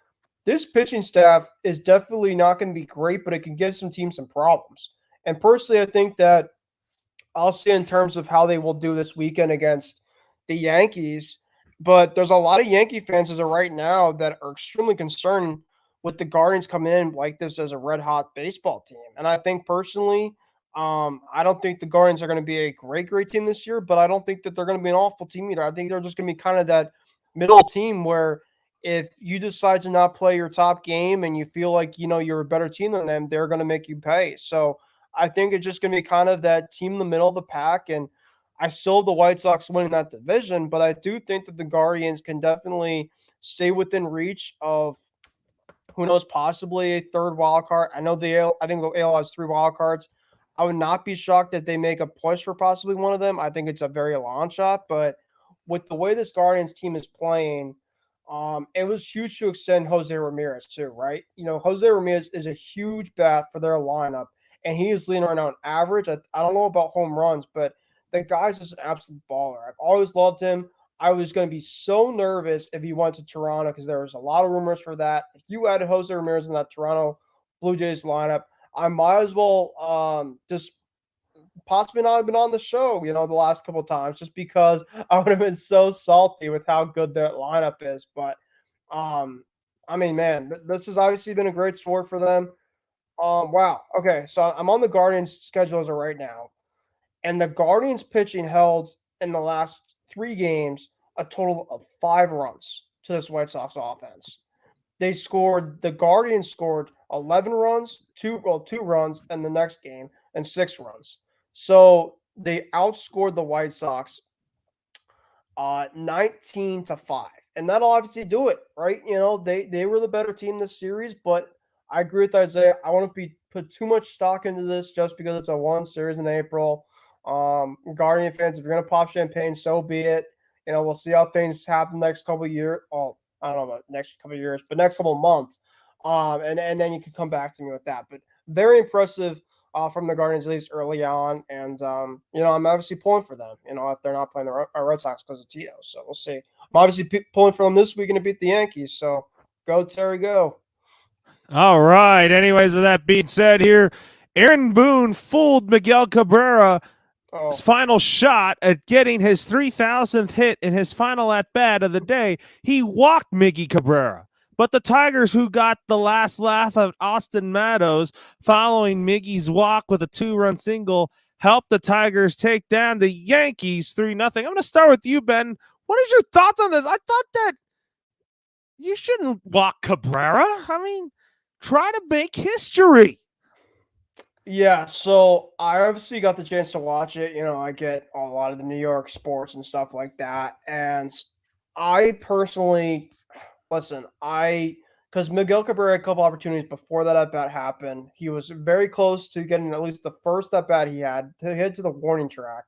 this pitching staff is definitely not going to be great, but it can give some teams some problems. And personally, I think that I'll see in terms of how they will do this weekend against the Yankees. But there's a lot of Yankee fans as of right now that are extremely concerned with the Guardians coming in like this as a red hot baseball team. And I think personally, I don't think the Guardians are going to be a great team this year, but I don't think that they're going to be an awful team either. I think they're just going to be kind of that middle team where if you decide to not play your top game and you feel like, you're a better team than them, they're going to make you pay. So I think it's just going to be kind of that team in the middle of the pack. And I still have the White Sox winning that division, but I do think that the Guardians can definitely stay within reach of, who knows, possibly a third wild card. I think the AL has 3 wild cards. I would not be shocked if they make a push for possibly one of them. I think it's a very long shot, but with the way this Guardians team is playing, it was huge to extend Jose Ramirez too, right? Jose Ramirez is a huge bat for their lineup, and he is leading right now on average. I don't know about home runs, but the guy's just an absolute baller. I've always loved him. I was going to be so nervous if he went to Toronto because there was a lot of rumors for that. If you added Jose Ramirez in that Toronto Blue Jays lineup, I might as well just possibly not have been on the show, the last couple of times, just because I would have been so salty with how good that lineup is. But um, I mean, man, this has obviously been a great story for them. Wow. Okay, so I'm on the Guardians schedule as of right now, and the Guardians pitching held in the last 3 games a total of 5 runs to this White Sox offense. The Guardians scored 11 runs, 2 runs in the next game, and 6 runs. So they outscored the White Sox 19-5. And that'll obviously do it, right? They were the better team this series, but I agree with Isaiah. I want to put too much stock into this just because it's a one series in April. Guardian fans, if you're gonna pop champagne, so be it. We'll see how things happen next couple of years. Oh, I don't know about next couple of years, but next couple of months. And then you can come back to me with that. But very impressive from the Guardians at least early on, and I'm obviously pulling for them. If they're not playing the Red Sox because of Tito, so we'll see. I'm obviously pulling for them this weekend to beat the Yankees. So go Terry, go! All right. Anyways, with that being said, here, Aaron Boone fooled Miguel Cabrera. Oh, His final shot at getting his 3,000th hit in his final at bat of the day. He walked Miggy Cabrera. But the Tigers, who got the last laugh of Austin Meadows following Miggy's walk with a 2-run single, helped the Tigers take down the Yankees 3-0. I'm going to start with you, Ben. What is your thoughts on this? I thought that you shouldn't walk Cabrera. I mean, try to make history. yeah. So I obviously got the chance to watch it. I get a lot of the New York sports and stuff like that, and I personally listen. Because Miguel Cabrera had a couple opportunities before that at bat happened. He was very close to getting at least the first at bat he had to hit to the warning track.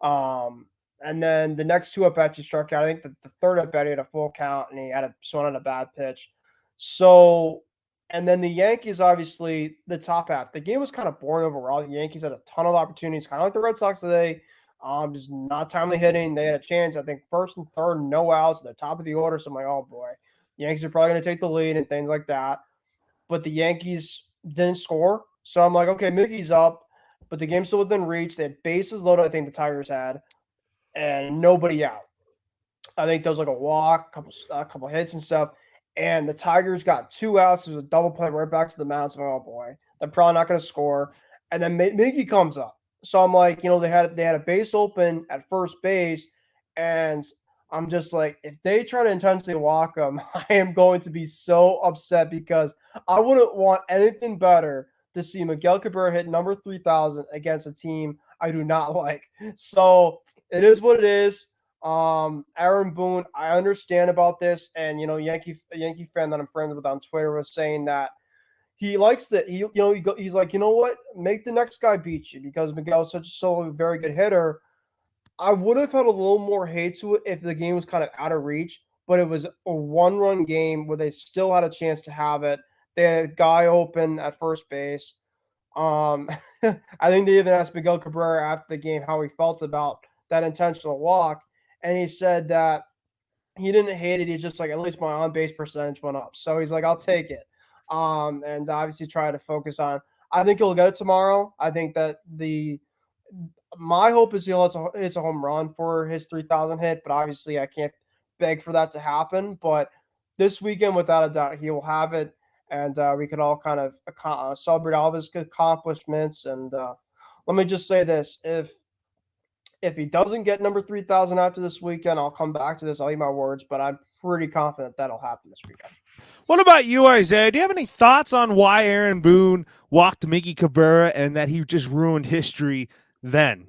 And then the next 2 at bats he struck out. I think the third at bat he had a full count and he had a swung on a bad pitch. So, and then the Yankees, obviously, the top half. The game was kind of boring overall. The Yankees had a ton of opportunities, kind of like the Red Sox today. Just not timely hitting. They had a chance, I think, first and third, no outs at the top of the order. So I'm like, oh boy, Yankees are probably going to take the lead and things like that. But the Yankees didn't score. So I'm like, okay, Mickey's up, but the game's still within reach. They had bases loaded, I think the Tigers had, and nobody out. I think there was like a walk, a couple hits and stuff. And the Tigers got 2 outs. There's a double play right back to the mound. So I'm like, oh boy, they're probably not going to score. And then Miggy comes up. So I'm like, they had a base open at first base, and I'm just like, if they try to intentionally walk him, I am going to be so upset because I wouldn't want anything better to see Miguel Cabrera hit number 3,000 against a team I do not like. So it is what it is. Aaron Boone, I understand about this, and Yankee fan that I'm friends with on Twitter was saying that he likes that he's like, you know what, make the next guy beat you because Miguel's so a very good hitter. I would have had a little more hate to it if the game was kind of out of reach, but it was a 1-run game where they still had a chance to have it. They had a guy open at first base. Um, I think they even asked Miguel Cabrera after the game how he felt about that intentional walk, and he said that he didn't hate it. He's just like, at least my on base percentage went up. So he's like, I'll take it. And obviously try to focus on. I think he'll get it tomorrow. I think that my hope is he'll hit a home run for his 3,000 hit, but obviously I can't beg for that to happen. But this weekend, without a doubt, he will have it, and we could all kind of celebrate all of his accomplishments. And let me just say this: if he doesn't get number 3,000 after this weekend, I'll come back to this. I'll eat my words, but I'm pretty confident that'll happen this weekend. What about you, Isaiah? Do you have any thoughts on why Aaron Boone walked Miggy Cabrera and that he just ruined history then?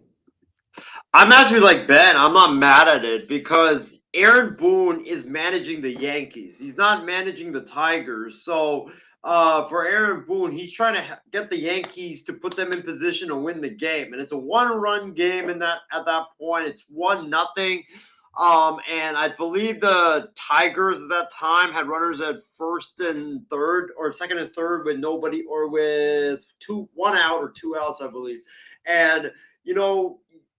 I'm actually like Ben. I'm not mad at it because Aaron Boone is managing the Yankees. He's not managing the Tigers. So for Aaron Boone, he's trying to get the Yankees to put them in position to win the game, and it's a 1-run game. At that point, it's 1-0. And I believe the Tigers at that time had runners at first and third, or second and third, with nobody, or with 1 out or 2 outs, I believe. And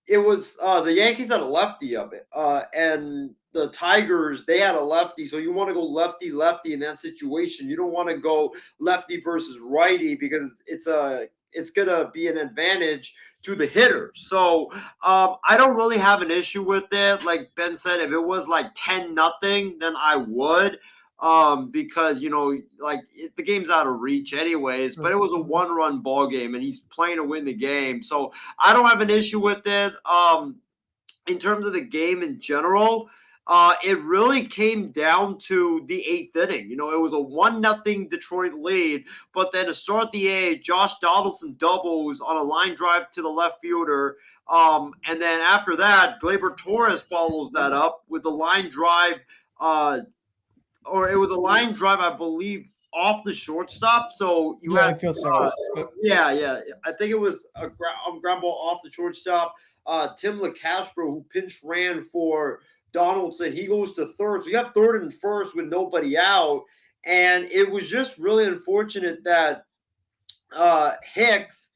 it was the Yankees had a lefty of it, and the Tigers they had a lefty. So you want to go lefty lefty in that situation. You don't want to go lefty versus righty because it's gonna be an advantage to the hitters. So I don't really have an issue with it. Like Ben said, if it was like 10-0, then I would. Because the game's out of reach anyways, but it was a 1-run ball game and he's playing to win the game. So I don't have an issue with it. In terms of the game in general, it really came down to the 8th inning. It was a 1-0 Detroit lead, but then to start the 8th, Josh Donaldson doubles on a line drive to the left fielder. And then after that, Gleyber Torres follows that up with the line drive, or it was a line drive, I believe, off the shortstop. So you had infield single. yeah. I think it was a ground ball off the shortstop. Tim LeCastro, who pinch ran for Donaldson, he goes to third. So you have third and first with nobody out. And it was just really unfortunate that Hicks,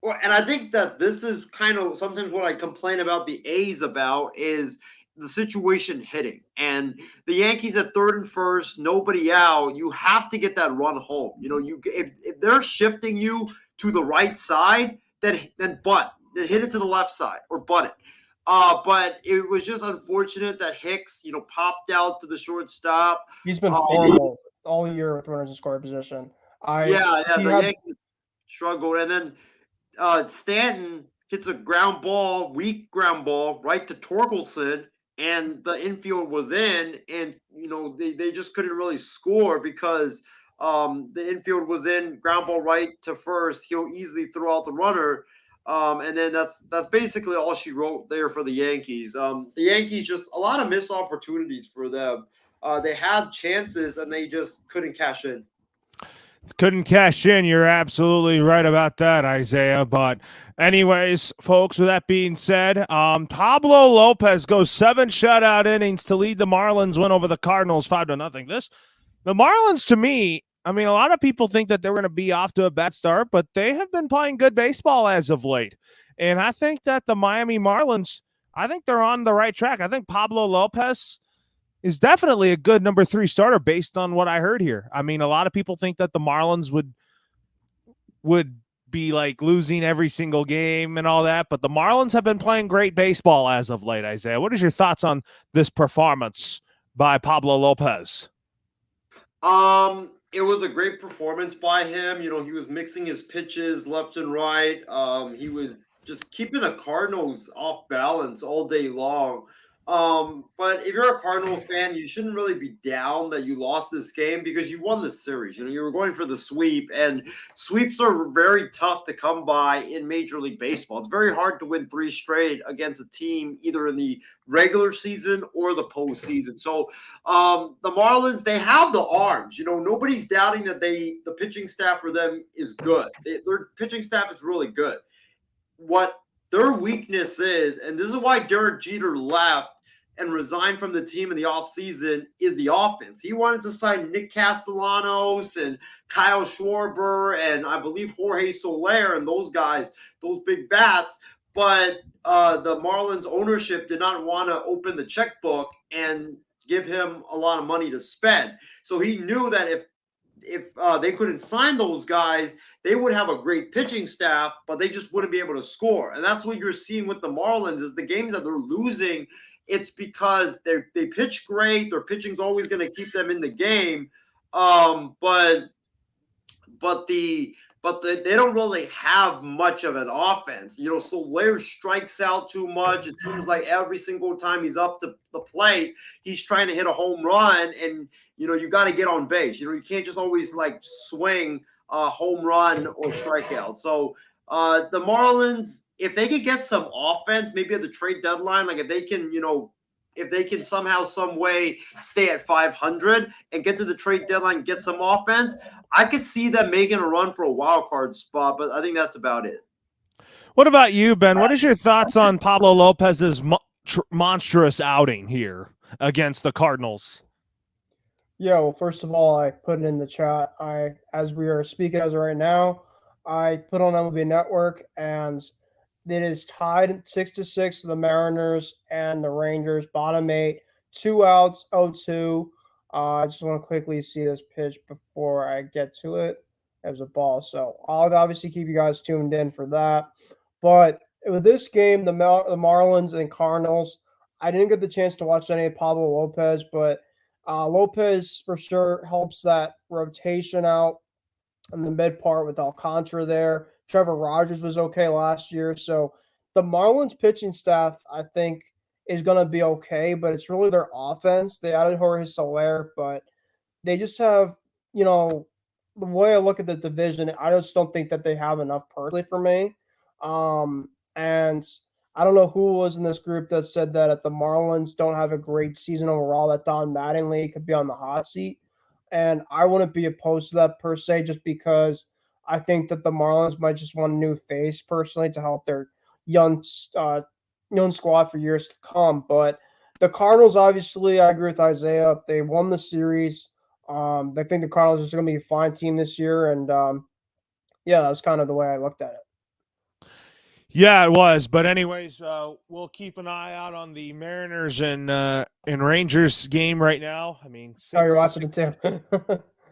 and I think that this is kind of sometimes what I complain about the A's about is the situation hitting. And the Yankees at third and first, nobody out. You have to get that run home. If they're shifting you to the right side, then butt. Then hit it to the left side or butt it. But it was just unfortunate that Hicks, popped out to the shortstop. He's been horrible all year with runners in scoring position. The Yankees struggled, and then Stanton hits a weak ground ball right to Torkelson, and the infield was in, and they just couldn't really score because the infield was in, ground ball right to first. He'll easily throw out the runner. And then that's basically all she wrote there for the Yankees. The Yankees, just a lot of missed opportunities for them. They had chances and they just couldn't cash in. Couldn't cash in. You're absolutely right about that, Isaiah. But anyways, folks, with that being said, Pablo Lopez goes 7 shutout innings to lead the Marlins win over the Cardinals 5-0. The Marlins, to me, I mean, a lot of people think that they're going to be off to a bad start, but they have been playing good baseball as of late. And I think that the Miami Marlins, I think they're on the right track. I think Pablo Lopez is definitely a good number 3 starter based on what I heard here. I mean, a lot of people think that the Marlins would be like losing every single game and all that, but the Marlins have been playing great baseball as of late, Isaiah. What is your thoughts on this performance by Pablo Lopez? It was a great performance by him. He was mixing his pitches left and right. He was just keeping the Cardinals off balance all day long. But if you're a Cardinals fan, you shouldn't really be down that you lost this game because you won the series. You were going for the sweep, and sweeps are very tough to come by in Major League Baseball. It's very hard to win 3 straight against a team either in the regular season or the postseason. So the Marlins, they have the arms. Nobody's doubting that the pitching staff for them is good. Their pitching staff is really good. What their weakness is, and this is why Derek Jeter left and resigned from the team in the offseason, is the offense. He wanted to sign Nick Castellanos and Kyle Schwarber and I believe Jorge Soler and those guys, those big bats. But the Marlins ownership did not want to open the checkbook and give him a lot of money to spend. So he knew that if they couldn't sign those guys, they would have a great pitching staff, but they just wouldn't be able to score. And that's what you're seeing with the Marlins is the games that they're losing, it's because they pitch great. Their pitching's always going to keep them in the game. But they don't really have much of an offense. Soler strikes out too much. It seems like every single time he's up to the plate, he's trying to hit a home run, and you got to get on base. You can't just always like swing a home run or strikeout. So the Marlins, if they could get some offense, maybe at the trade deadline, like if they can somehow, some way stay at 500 and get to the trade deadline, get some offense, I could see them making a run for a wild card spot, but I think that's about it. What about you, Ben? What is your thoughts on Pablo Lopez's monstrous outing here against the Cardinals? Yeah, well, first of all, I put it in the chat. As we are speaking as of right now, I put on MLB Network, and It is tied 6-6 to the Mariners and the Rangers. Bottom 8, 2 outs, 0-2. I just want to quickly see this pitch before I get to it. There's a ball, so I'll obviously keep you guys tuned in for that. But with this game, the Marlins and Cardinals, I didn't get the chance to watch any of Pablo Lopez, but Lopez for sure helps that rotation out in the mid part with Alcantara there. Trevor Rogers was okay last year. So the Marlins pitching staff, I think, is going to be okay, but it's really their offense. They added Jorge Soler, but they just have, the way I look at the division, I just don't think that they have enough personally for me. And I don't know who was in this group that said that if the Marlins don't have a great season overall, that Don Mattingly could be on the hot seat. And I wouldn't be opposed to that per se, just because I think that the Marlins might just want a new face personally to help their young squad for years to come. But the Cardinals, obviously, I agree with Isaiah. They won the series. I think the Cardinals are going to be a fine team this year, and yeah, that was kind of the way I looked at it. Yeah, it was. But anyways, we'll keep an eye out on the Mariners and Rangers game right now. I mean, You're watching it too.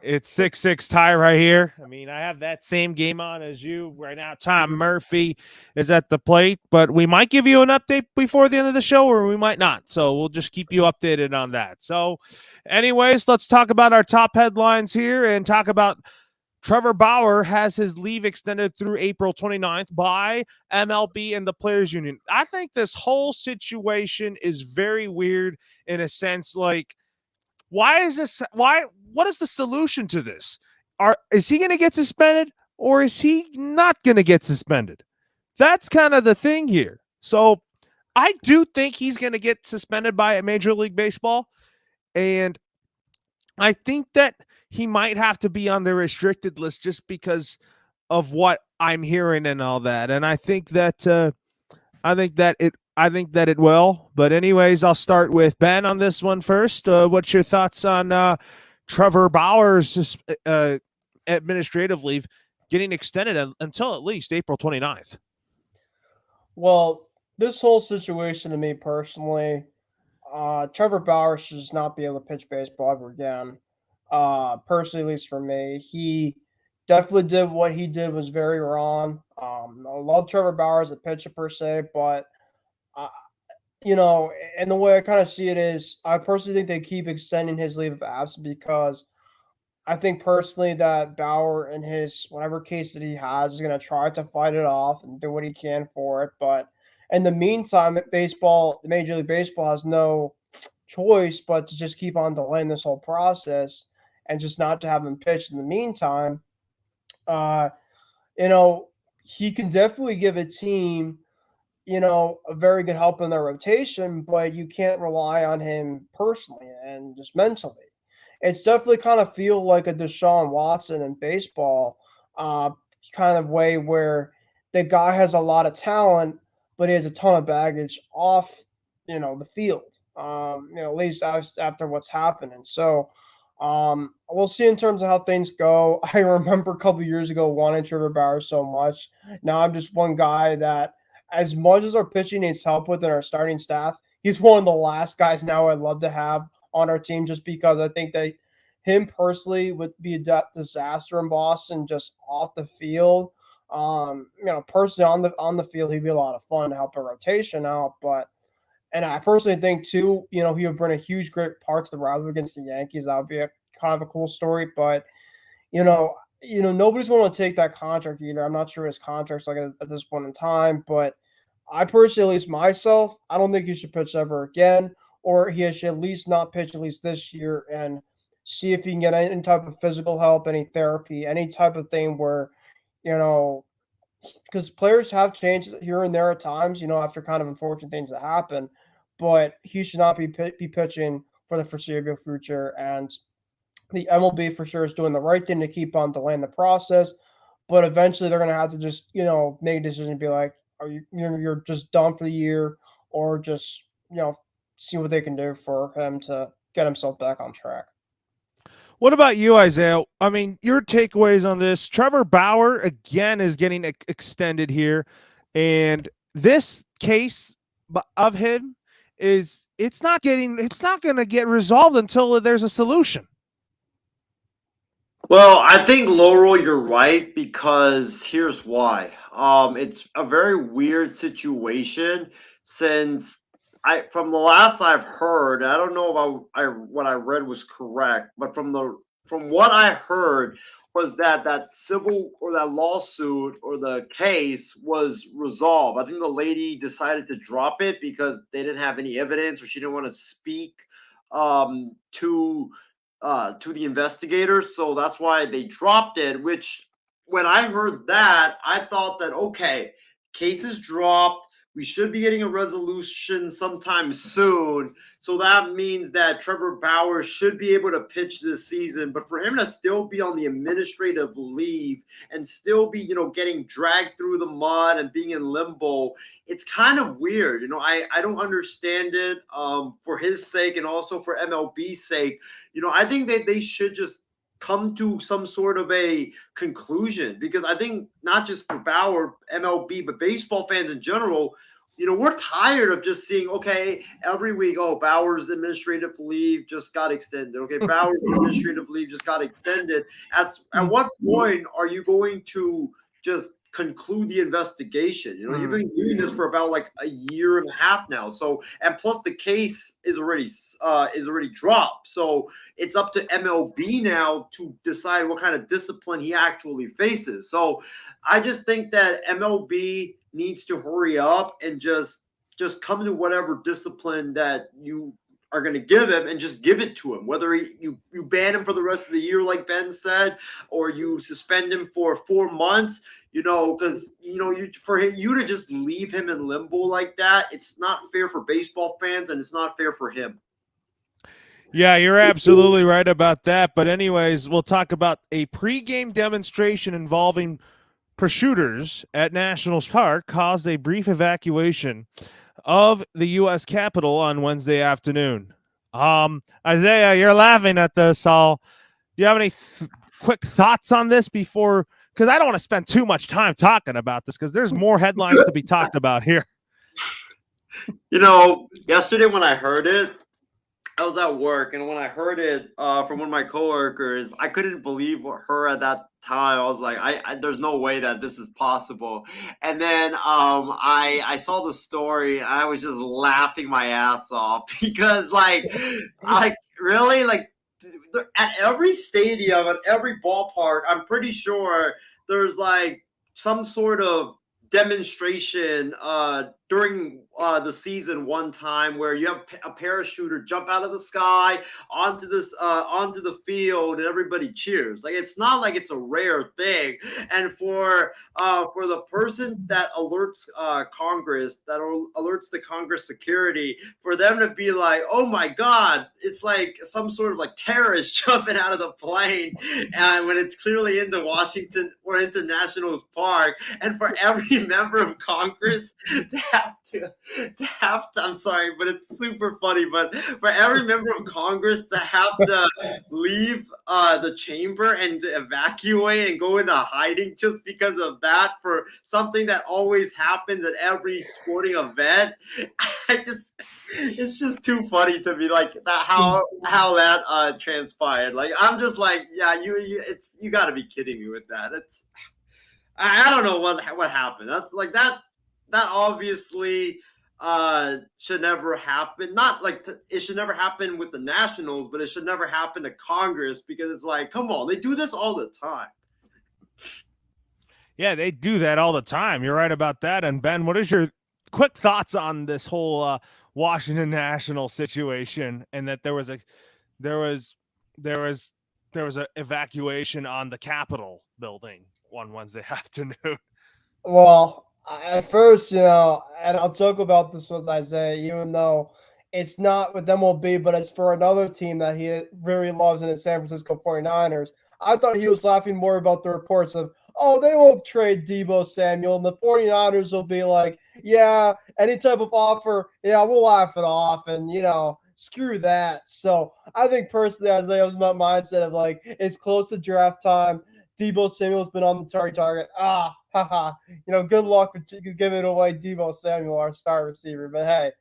It's 6-6 tie right here. I mean, I have that same game on as you right now. Tom Murphy is at the plate, but we might give you an update before the end of the show, or we might not. So we'll just keep you updated on that. So anyways, let's talk about our top headlines here and talk about Trevor Bauer has his leave extended through April 29th by MLB and the Players Union. I think this whole situation is very weird in a sense. Like, what is the solution to this? Is he going to get suspended or is he not going to get suspended? That's kind of the thing here. So I do think he's going to get suspended by Major League Baseball. And I think that he might have to be on the restricted list just because of what I'm hearing and all that. And I think that it will. But anyways, I'll start with Ben on this one first. What's your thoughts on Trevor Bauer's administrative leave getting extended until at least April 29th? Well, this whole situation to me personally, Trevor Bauer should just not be able to pitch baseball ever again. Personally, at least for me, he definitely did what he did was very wrong. I love Trevor Bauer as a pitcher per se, but and the way I kind of see it is, I personally think they keep extending his leave of absence because I think personally that Bauer in his whatever case that he has is going to try to fight it off and do what he can for it. But in the meantime, the Major League Baseball has no choice but to just keep on delaying this whole process and just not to have him pitch in the meantime. Uh, he can definitely give a team, a very good help in their rotation, but you can't rely on him personally and just mentally. It's definitely kind of feel like a Deshaun Watson in baseball kind of way where the guy has a lot of talent, but he has a ton of baggage off, the field. At least after what's happened. And so we'll see in terms of how things go. I remember a couple years ago wanting Trevor Bauer so much. Now I'm just one guy that, as much as our pitching needs help with in our starting staff, he's one of the last guys now I'd love to have on our team, just because I think that him personally would be a disaster in Boston just off the field. Personally on the field, he'd be a lot of fun to help a rotation out, and I personally think too, he would bring a huge great part to the rivalry against the Yankees. That would be a kind of a cool story, but nobody's going to take that contract either. I'm not sure his contract's like at this point in time, but I personally, at least myself, I don't think he should pitch ever again, or he should at least not pitch at least this year and see if he can get any type of physical help, any therapy, any type of thing where, because players have changed here and there at times, after kind of unfortunate things that happen, but he should not be pitching for the foreseeable future. And the MLB for sure is doing the right thing to keep on delaying the process, but eventually they're going to have to just, make a decision and be like, you're just done for the year, or just, see what they can do for him to get himself back on track. What about you, Isaiah? I mean, your takeaways on this. Trevor Bauer, again, is getting extended here. And this case of him it's not going to get resolved until there's a solution. Well, I think Laurel, you're right because here's why. It's a very weird situation since from the last I've heard, I don't know if what I read was correct, but from what I heard was that civil or that lawsuit or the case was resolved. I think the lady decided to drop it because they didn't have any evidence or she didn't want to speak to the investigators. So that's why they dropped it. Which, when I heard that, I thought that okay, case is dropped. We should be getting a resolution sometime soon. So that means that Trevor Bauer should be able to pitch this season. But for him to still be on the administrative leave and still be, getting dragged through the mud and being in limbo, it's kind of weird. I don't understand it for his sake and also for MLB's sake. I think that they should just come to some sort of a conclusion because I think not just for Bauer, MLB, but baseball fans in general, we're tired of just seeing, okay, every week, oh, Bauer's administrative leave just got extended. Okay, Bauer's administrative leave just got extended. At what point are you going to just conclude the investigation? You've been doing this for about like a year and a half now. So, and plus the case is already dropped. So it's up to MLB now to decide what kind of discipline he actually faces. So I just think that MLB needs to hurry up and just come to whatever discipline that you are going to give him and just give it to him. Whether you ban him for the rest of the year, like Ben said, or you suspend him for 4 months, because for you to just leave him in limbo like that, it's not fair for baseball fans and it's not fair for him. Yeah, you're absolutely right about that. But anyways, we'll talk about a pregame demonstration involving prosciutors at Nationals Park caused a brief evacuation of the U.S. Capitol on Wednesday afternoon. Isaiah, you're laughing at this. Do you have any quick thoughts on this before? Because I don't want to spend too much time talking about this because there's more headlines to be talked about here. Yesterday when I heard it, I was at work, and when I heard it from one of my coworkers, I couldn't believe her at that time. I was like, I there's no way that this is possible. And then I saw the story, and I was just laughing my ass off because, really, at every stadium, at every ballpark, I'm pretty sure there's some sort of demonstration during the season one time where you have a parachuter jump out of the sky onto the field and everybody cheers. It's not like it's a rare thing. And for the person that alerts Congress, that alerts the Congress security, for them to be like, oh my God, it's like some sort of terrorist jumping out of the plane, and when it's clearly into Washington or into Nationals Park, and for every member of Congress to have to, I'm sorry, but it's super funny, but for every member of Congress to have to leave the chamber and to evacuate and go into hiding just because of that, for something that always happens at every sporting event, it's just too funny to me, how that transpired. I'm just like, yeah, you got to be kidding me with that. I don't know what happened. That's that obviously should never happen. Not it should never happen with the Nationals, but it should never happen to Congress, because it's like, come on, they do this all the time. Yeah, they do that all the time. You're right about that. And Ben, what is your quick thoughts on this whole Washington National situation, and that there was a evacuation on the Capitol building on Wednesday afternoon? Well, at first, and I'll joke about this with Isaiah, even though it's not with MLB, but it's for another team that he really loves in the San Francisco 49ers. I thought he was laughing more about the reports of, oh, they won't trade Deebo Samuel, and the 49ers will be like, yeah, any type of offer, yeah, we'll laugh it off, and, screw that. So I think personally, Isaiah was my mindset of it's close to draft time. Deebo Samuel's been on the target. haha, good luck with giving away Deebo Samuel, our star receiver. But hey,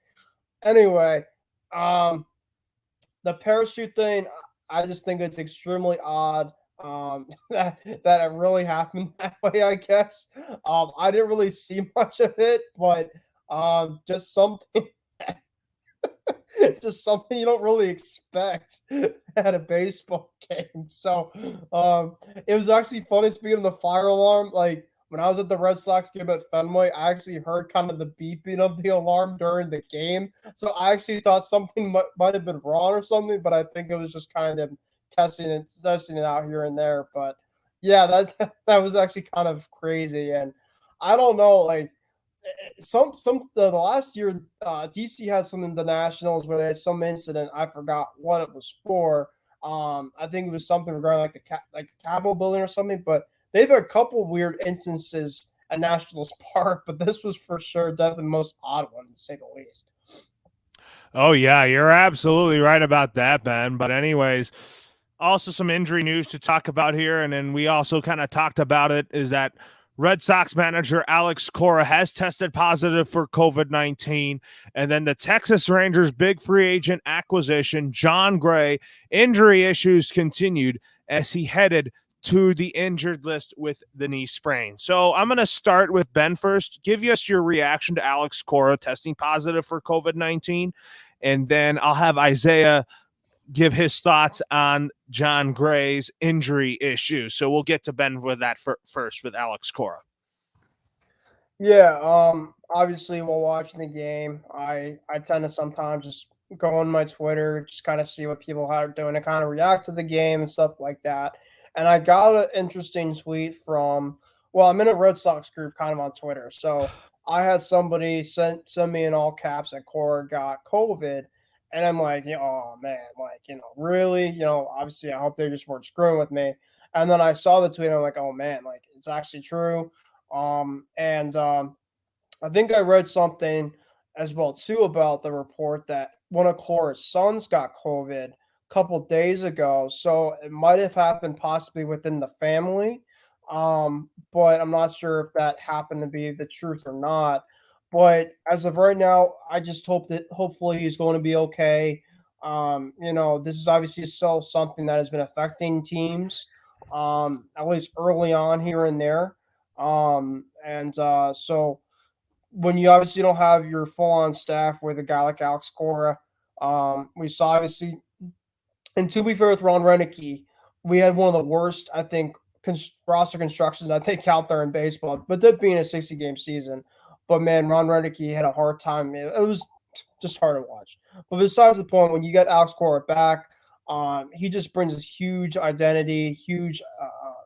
anyway, the parachute thing, I just think it's extremely odd that it really happened that way. I guess I didn't really see much of it, but just something. It's just something you don't really expect at a baseball game. So it was actually funny. Speaking of the fire alarm, like when I was at the Red Sox game at Fenway, I actually heard kind of the beeping of the alarm during the game. So I actually thought something might have been wrong or something, but I think it was just kind of testing it out here and there. But yeah, that was actually kind of crazy, and I don't know, like the last year DC had some in the Nationals where they had some incident. I forgot what it was for. I think it was something regarding like the Capitol building or something. But they've had a couple weird instances at Nationals Park, but this was for sure definitely the most odd one to say the least. Oh yeah, you're absolutely right about that, Ben. But anyways, also some injury news to talk about here, and then we also kind of talked about it, is that Red Sox manager Alex Cora has tested positive for COVID-19. And then the Texas Rangers big free agent acquisition, Jon Gray, injury issues continued as he headed to the injured list with the knee sprain. So I'm going to start with Ben first. Give us your reaction to Alex Cora testing positive for COVID-19. And then I'll have Isaiah give his thoughts on Jon Gray's injury issue. So we'll get to Ben with that first with Alex Cora. Yeah, obviously while watching the game, I tend to sometimes just go on my Twitter, just kind of see what people are doing and kind of react to the game and stuff like that. And I got an interesting tweet from, well, I'm in a Red Sox group kind of on Twitter. So I had somebody send me in all caps that Cora got COVID. And I'm like, oh man, like, really, obviously I hope they just weren't screwing with me. And then I saw the tweet and I'm like, oh man, like it's actually true. I think I read something as well too about the report that one of Cora's sons got COVID a couple days ago. So it might have happened possibly within the family. But I'm not sure if that happened to be the truth or not. But as of right now, I just hope that hopefully he's going to be okay. This is obviously still something that has been affecting teams, at least early on here and there. So when you obviously don't have your full-on staff with a guy like Alex Cora, we saw obviously, and to be fair with Ron Renicky, we had one of the worst, I think, roster constructions I think out there in baseball. But that being a 60-game season, but man, Ron Renicky had a hard time. It was just hard to watch. But besides the point, when you get Alex Cora back, he just brings a huge identity, huge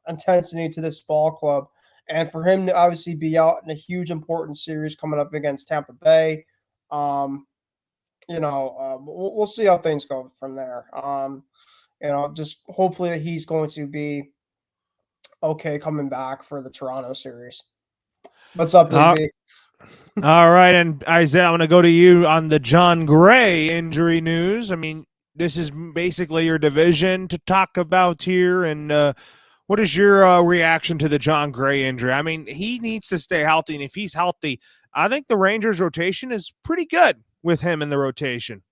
intensity to this ball club. And for him to obviously be out in a huge important series coming up against Tampa Bay, we'll see how things go from there. Just hopefully that he's going to be okay coming back for the Toronto series. What's up, BB? All right, and Isaiah, I'm going to go to you on the Jon Gray injury news. I mean, this is basically your division to talk about here, and what is your reaction to the Jon Gray injury? I mean, he needs to stay healthy, and if he's healthy, I think the Rangers rotation is pretty good with him in the rotation.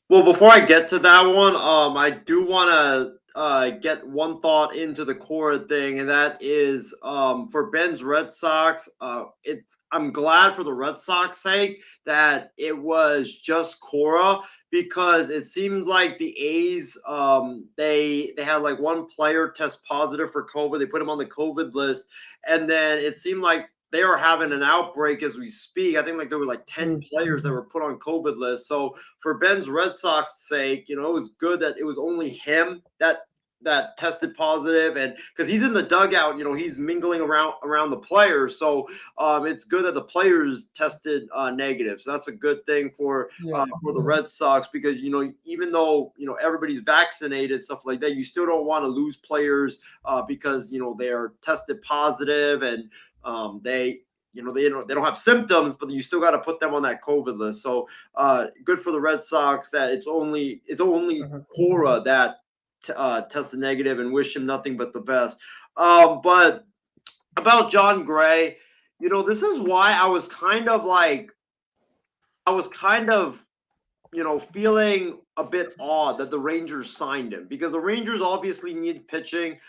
Well, before I get to that one, I do want to get one thought into the Cora thing, and that is for Ben's Red Sox. I'm glad for the Red Sox sake that it was just Cora, because it seems like the A's they had like one player test positive for COVID. They put him on the COVID list, and then it seemed like they are having an outbreak as we speak. I think like there were like 10 players that were put on COVID lists. So for Ben's Red Sox sake, it was good that it was only him that tested positive, and because he's in the dugout, he's mingling around the players. So it's good that the players tested negative. So that's a good thing for the Red Sox, because even though everybody's vaccinated, stuff like that, you still don't want to lose players because they are tested positive, and they don't have symptoms, but you still got to put them on that COVID list. So good for the Red Sox that it's only Cora that tested negative, and wish him nothing but the best. But about John Gray, this is why I was kind of feeling a bit odd that the Rangers signed him because the Rangers obviously need pitching.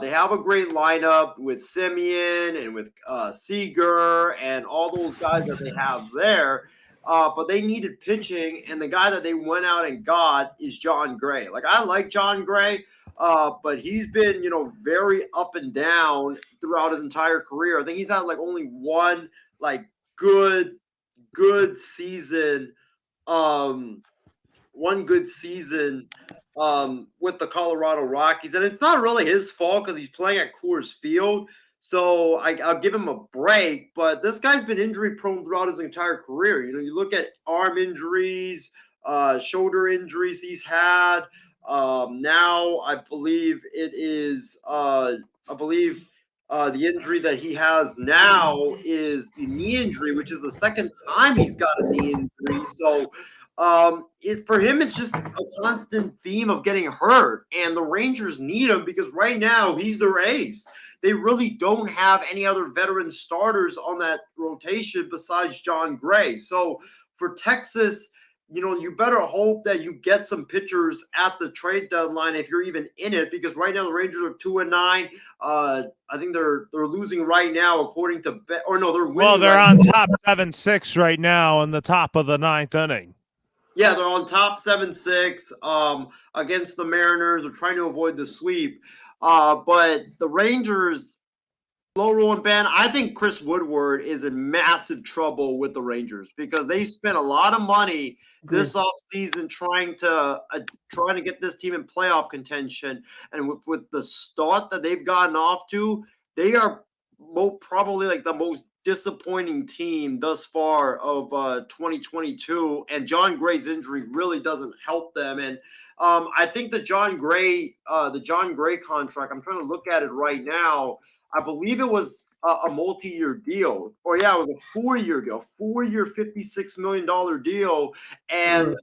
They have a great lineup with Simeon and with Seager and all those guys that they have there. But they needed pitching, and the guy that they went out and got is John Gray. Like, I like John Gray, but he's been, very up and down throughout his entire career. I think he's had like only one like good season, um one good season with the Colorado Rockies, and it's not really his fault because he's playing at Coors Field. So I'll give him a break, but this guy's been injury prone throughout his entire career. You look at arm injuries, shoulder injuries he's had. Now I believe it is. I believe the injury that he has now is the knee injury, which is the second time he's got a knee injury. So for him, it's just a constant theme of getting hurt, and the Rangers need him because right now he's their ace. They really don't have any other veteran starters on that rotation besides John Gray. So for Texas, you better hope that you get some pitchers at the trade deadline if you're even in it, because right now the Rangers are 2-9. I think they're losing right now, according to or no, they're winning. Well, they're on top 7-6 right now in the top of the ninth inning. Yeah, they're on top 7-6 against the Mariners. They're trying to avoid the sweep. But the Rangers, Loro and Ben, I think Chris Woodward is in massive trouble with the Rangers because they spent a lot of money this offseason trying to get this team in playoff contention. And with the start that they've gotten off to, they are probably like the most disappointing team thus far of 2022, and John Gray's injury really doesn't help them. And I think the John Gray contract, I'm trying to look at it right now. I believe it was a multi-year deal, or it was a 4-year deal, $56 million deal, and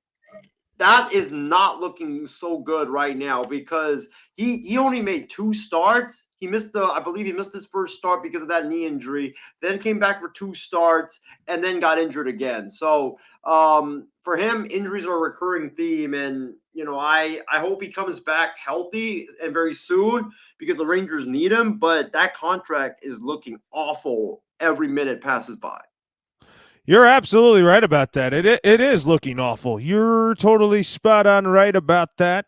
that is not looking so good right now because he only made 2 starts. I believe he missed his first start because of that knee injury, then came back for 2 starts and then got injured again. So for him, injuries are a recurring theme, and I hope he comes back healthy and very soon because the Rangers need him, but that contract is looking awful every minute passes by. You're absolutely right about that. It is looking awful. You're totally spot on right about that.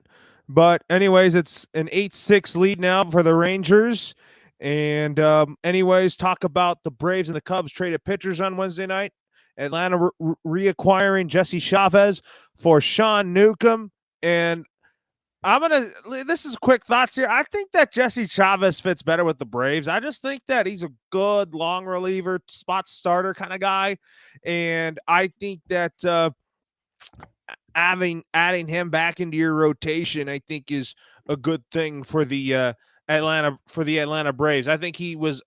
But anyways, it's an 8-6 lead now for the Rangers. And anyways, talk about the Braves and the Cubs traded pitchers on Wednesday night. Atlanta reacquiring Jesse Chavez for Sean Newcomb. And this is quick thoughts here. I think that Jesse Chavez fits better with the Braves. I just think that he's a good long reliever, spot starter kind of guy. And I think that adding him back into your rotation, I think is a good thing for the Atlanta Braves. I think he was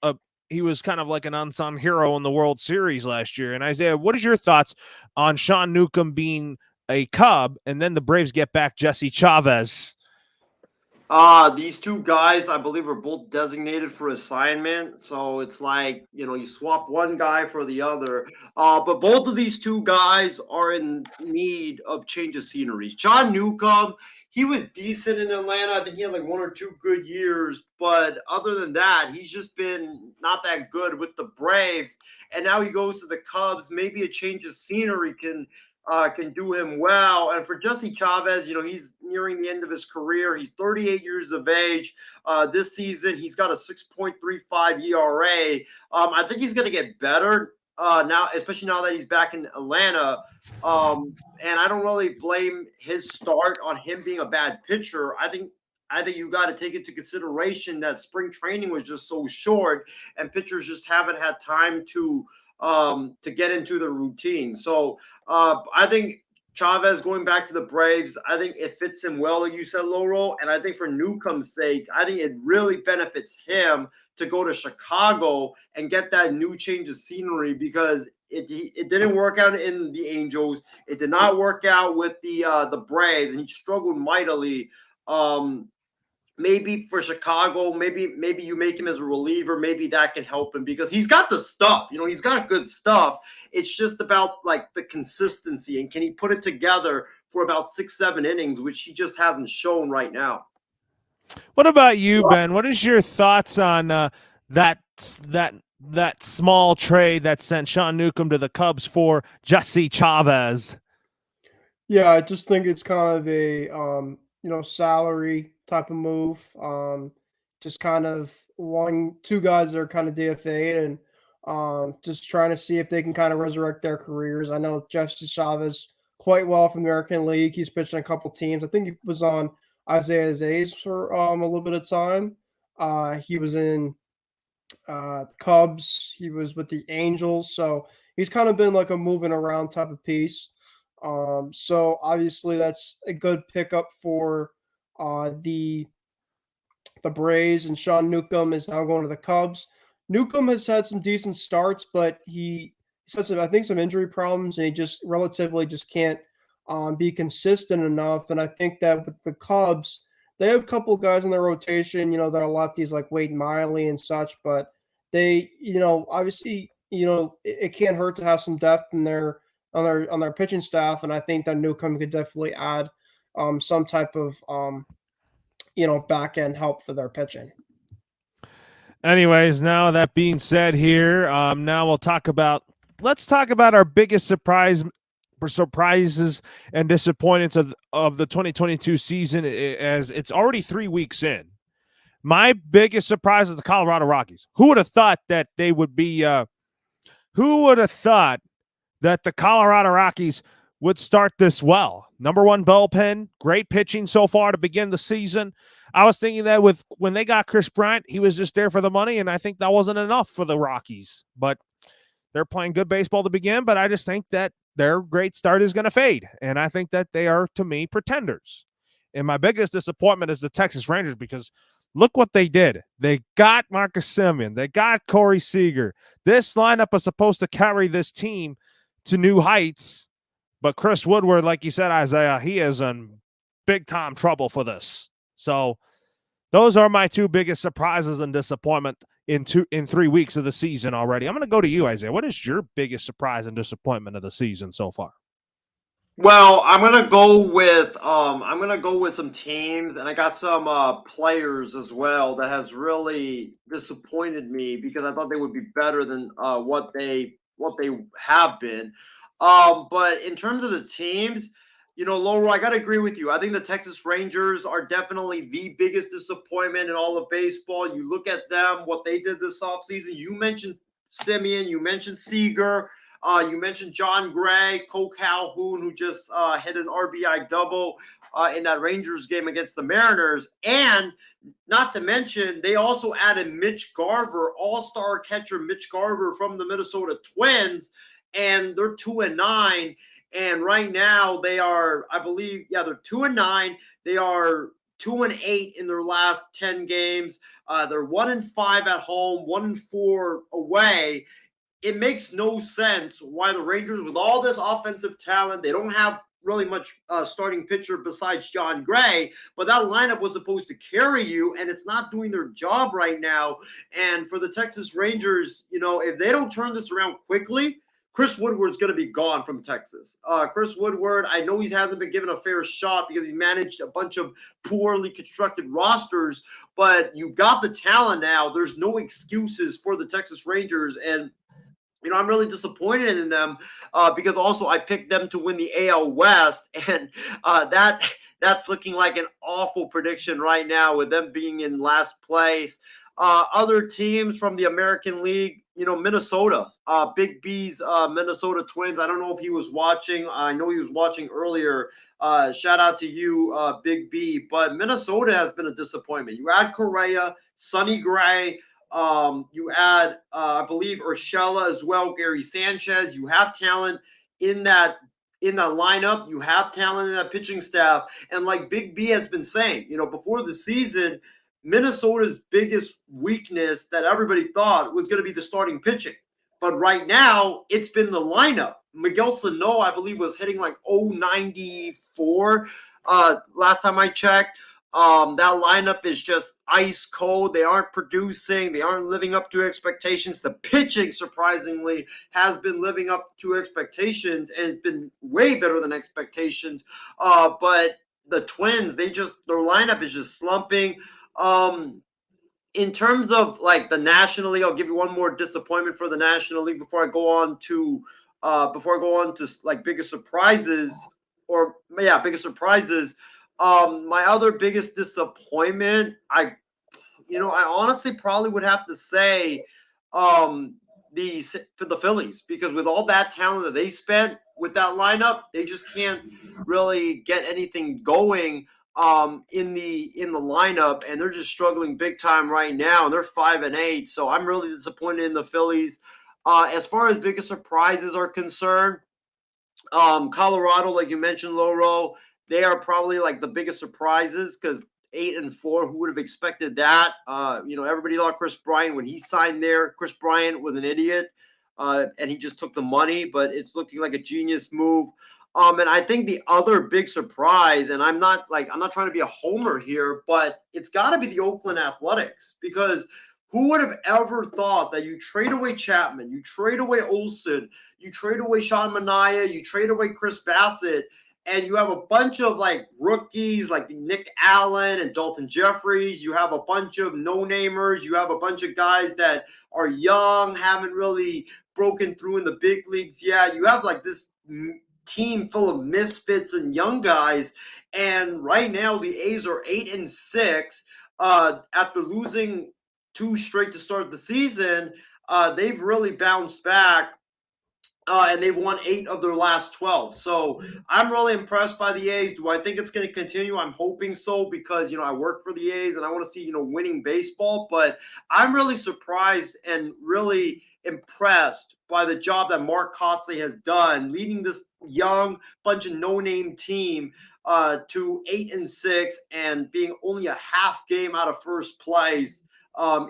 kind of like an unsung hero in the World Series last year. And Isaiah, what is your thoughts on Sean Newcomb being a Cub, and then the Braves get back Jesse Chavez? These two guys, I believe, are both designated for assignment. So it's like, you swap one guy for the other. But both of these two guys are in need of change of scenery. Sean Newcomb, he was decent in Atlanta. I think he had like 1 or 2 good years. But other than that, he's just been not that good with the Braves. And now he goes to the Cubs. Maybe a change of scenery can do him well. And for Jesse Chavez, he's nearing the end of his career. He's 38 years of age. This season, he's got a 6.35 ERA. I think he's going to get better now, especially now that he's back in Atlanta. And I don't really blame his start on him being a bad pitcher. I think you got to take into consideration that spring training was just so short, and pitchers just haven't had time to get into the routine. So I think Chavez going back to the Braves, I think it fits him well, like you said, Loro. And I think for Newcomb's sake, I think it really benefits him to go to Chicago and get that new change of scenery because it didn't work out in the Angels. It did not work out with the Braves, and he struggled mightily maybe for Chicago, maybe you make him as a reliever. Maybe that can help him because he's got the stuff. He's got good stuff. It's just about like the consistency and can he put it together for about 6-7 innings, which he just hasn't shown right now. What about you, Ben? What is your thoughts on that small trade that sent Sean Newcomb to the Cubs for Jesse Chavez? Yeah, I just think it's kind of a salary type of move. Just kind of two guys that are kind of DFA and just trying to see if they can kind of resurrect their careers. I know Jesse Chavez quite well from the American League. He's pitched on a couple teams. I think he was on Isaiah's A's for a little bit of time. He was in the Cubs. He was with the Angels. So he's kind of been like a moving around type of piece. So obviously that's a good pickup for the Braves, and Sean Newcomb is now going to the Cubs. Newcomb has had some decent starts, but he's had some injury problems, and he just relatively just can't be consistent enough. And I think that with the Cubs, they have a couple of guys in their rotation, that are lefties like Wade Miley and such, but they, obviously, it can't hurt to have some depth in on their pitching staff, and I think that Newcomb could definitely add some type of back end help for their pitching. Anyways, now that being said here, now let's talk about our biggest surprises and disappointments of the 2022 season, as it's already 3 weeks in. My biggest surprise is the Colorado Rockies. Who would have thought that they would be who would have thought that the Colorado Rockies would start this well? Number one bullpen, great pitching so far to begin the season. I was thinking that when they got Chris Bryant, he was just there for the money, and I think that wasn't enough for the Rockies. But they're playing good baseball to begin, but I just think that their great start is going to fade, and I think that they are, to me, pretenders. And my biggest disappointment is the Texas Rangers, because look what they did. They got Marcus Semien. They got Corey Seager. This lineup is supposed to carry this team to new heights, but Chris Woodward, like you said, Isaiah, he is in big-time trouble for this. So those are my two biggest surprises and disappointment in 3 weeks of the season already. I'm going to go to you, Isaiah. What is your biggest surprise and disappointment of the season so far? Well, I'm gonna go with some teams, and I got some players as well that has really disappointed me because I thought they would be better than what they have been. But in terms of the teams, Loro, I gotta agree with you. I think the Texas Rangers are definitely the biggest disappointment in all of baseball. You look at them, what they did this offseason. You mentioned Semien, you mentioned Seager. You mentioned John Gray, Cole Calhoun, who just hit an RBI double in that Rangers game against the Mariners. And not to mention, they also added Mitch Garver, all-star catcher Mitch Garver from the Minnesota Twins, and they're 2-9. And right now they are, I believe, they're 2-9. They are 2-8 in their last 10 games. They're 1-5 at home, 1-4 away. It makes no sense why the Rangers, with all this offensive talent, they don't have really much starting pitcher besides John Gray, but that lineup was supposed to carry you, and it's not doing their job right now. And for the Texas Rangers, if they don't turn this around quickly, Chris Woodward's going to be gone from Texas. Chris Woodward, I know he hasn't been given a fair shot because he managed a bunch of poorly constructed rosters, but you got the talent now. There's no excuses for the Texas Rangers, and I'm really disappointed in them because also I picked them to win the AL West, and that's looking like an awful prediction right now with them being in last place. Other teams from the American League, Minnesota, Big B's Minnesota Twins. I don't know if he was watching. I know he was watching earlier. Shout out to you, Big B. But Minnesota has been a disappointment. You add Correa, Sonny Gray. You add, I believe, Urshela as well, Gary Sanchez. You have talent in that lineup. You have talent in that pitching staff. And like Big B has been saying, before the season, Minnesota's biggest weakness that everybody thought was going to be the starting pitching. But right now, it's been the lineup. Miguel Sano, I believe, was hitting like 0.94 last time I checked. That lineup is just ice cold. They aren't producing. They aren't living up to expectations. The pitching, surprisingly, has been living up to expectations and it's been way better than expectations. But the Twins, their lineup is just slumping. In terms of like the National League, I'll give you one more disappointment for the National League before I go on to like biggest surprises biggest surprises. My other biggest disappointment, I honestly probably would have to say for the Phillies, because with all that talent that they spent with that lineup, they just can't really get anything going in the lineup, and they're just struggling big time right now. And they're 5-8, so I'm really disappointed in the Phillies. As far as biggest surprises are concerned, Colorado, like you mentioned, Loro, they are probably like the biggest surprises because 8-4, who would have expected that? Everybody thought Chris Bryant when he signed there. Chris Bryant was an idiot, and he just took the money, but it's looking like a genius move. And I think the other big surprise, and I'm not trying to be a homer here, but it's got to be the Oakland Athletics, because who would have ever thought that you trade away Chapman, you trade away Olsen, you trade away Sean Manaea, you trade away Chris Bassett, and you have a bunch of like rookies like Nick Allen and Dalton Jeffries. You have a bunch of no-namers. You have a bunch of guys that are young, haven't really broken through in the big leagues yet. You have like this team full of misfits and young guys. And right now the A's are 8-6 after losing 2 straight to start the season. They've really bounced back. And they've won 8 of their last 12. So I'm really impressed by the A's. Do I think it's going to continue? I'm hoping so, because, I work for the A's and I want to see, winning baseball. But I'm really surprised and really impressed by the job that Mark Kotsay has done, leading this young bunch of no-name team to 8-6 and being only a half game out of first place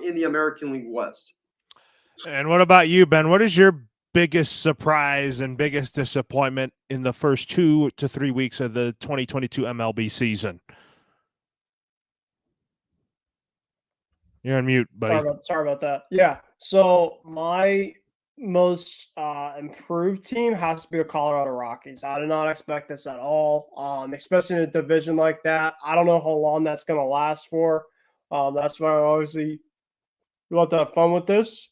in the American League West. And what about you, Ben? What is your biggest surprise and biggest disappointment in the first 2 to 3 weeks of the 2022 MLB season? You're on mute, buddy. Sorry about that. Yeah. So my most improved team has to be the Colorado Rockies. I did not expect this at all, especially in a division like that. I don't know how long that's going to last for. That's why obviously we love to have fun with this.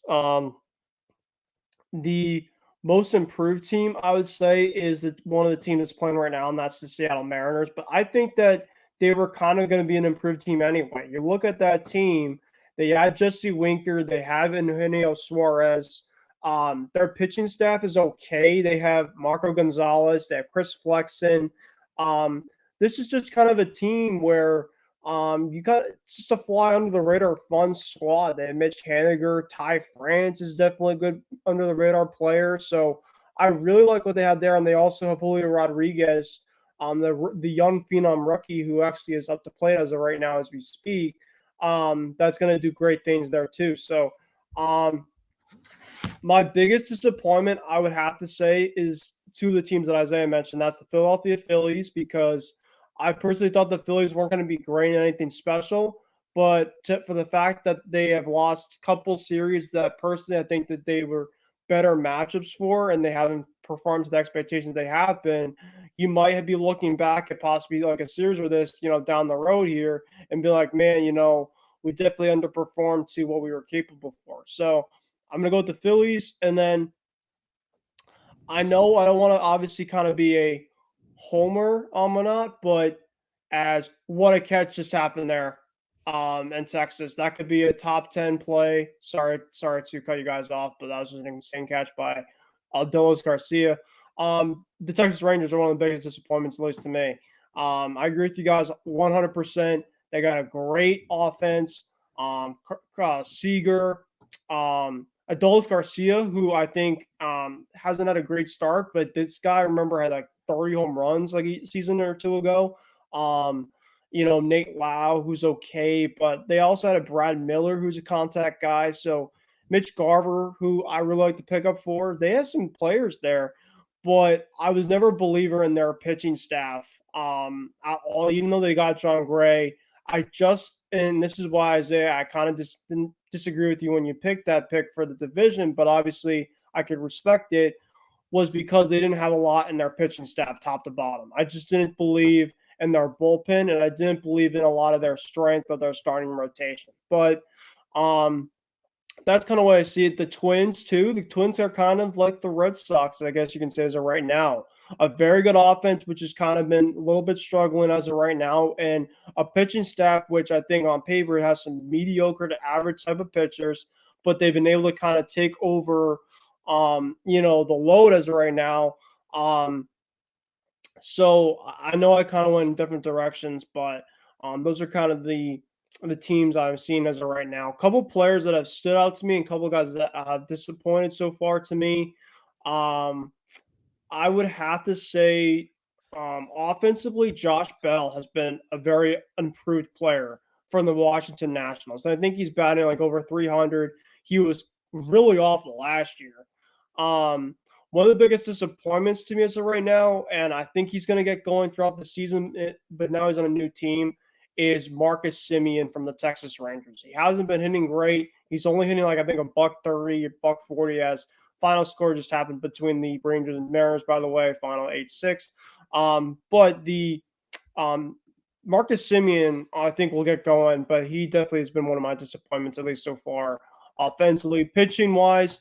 The most improved team, I would say, is one of the teams that's playing right now, and that's the Seattle Mariners. But I think that they were kind of going to be an improved team anyway. You look at that team, they had Jesse Winker, they have Eugenio Suarez. Their pitching staff is okay. They have Marco Gonzalez, they have Chris Flexen. This is just kind of a team where you got just a fly under the radar fun squad. They have Mitch Haniger, Ty France is definitely a good under the radar player. So I really like what they have there. And they also have Julio Rodriguez, the young phenom rookie who actually is up to plate as of right now as we speak. That's going to do great things there too. So my biggest disappointment, I would have to say, is two of the teams that Isaiah mentioned. That's the Philadelphia Phillies, because I personally thought the Phillies weren't going to be great at anything special, but for the fact that they have lost a couple series that personally I think that they were better matchups for, and they haven't performed to the expectations they have been, you might be looking back at possibly like a series with this, down the road here and be like, man, we definitely underperformed to what we were capable for. So I'm going to go with the Phillies, and then I know I don't want to obviously kind of be a homer not, but as what a catch just happened there in Texas. That could be a top 10 play. Sorry to cut you guys off, but that was an insane catch by Adolis Garcia. The Texas Rangers are one of the biggest disappointments, at least to me. I agree with you guys 100%. They got a great offense. Seager, Adolis Garcia, who I think hasn't had a great start, but this guy, remember, had like 30 home runs like a season or two ago. Nate Lau, who's okay, but they also had a Brad Miller, who's a contact guy. So Mitch Garver, who I really like to pick up for. They have some players there, but I was never a believer in their pitching staff at all. Even though they got John Gray, and this is why, Isaiah, I kind of didn't disagree with you when you picked that pick for the division, but obviously I could respect it, was because they didn't have a lot in their pitching staff, top to bottom. I just didn't believe in their bullpen, and I didn't believe in a lot of their strength of their starting rotation. But that's kind of why I see it. The Twins, too. The Twins are kind of like the Red Sox, I guess you can say, as of right now. A very good offense, which has kind of been a little bit struggling as of right now, and a pitching staff, which I think on paper has some mediocre to average type of pitchers, but they've been able to kind of take over, the load as of right now. So I know I kind of went in different directions, but those are kind of the teams I've seen as of right now. A couple players that have stood out to me, and a couple guys that have disappointed so far to me. Um, I would have to say, offensively, Josh Bell has been a very improved player from the Washington Nationals. I think he's batting like over 300. He was really awful last year. Um, One of the biggest disappointments to me as of right now, and I think he's going to get going throughout the season, but now he's on a new team, is Marcus Semien from the Texas Rangers. He hasn't been hitting great. He's only hitting like I think a $130, $140 as final score just happened between the Rangers and Mariners, by the way, final 8-6. But the Marcus Semien, I think, will get going, but he definitely has been one of my disappointments, at least so far. Offensively, pitching wise,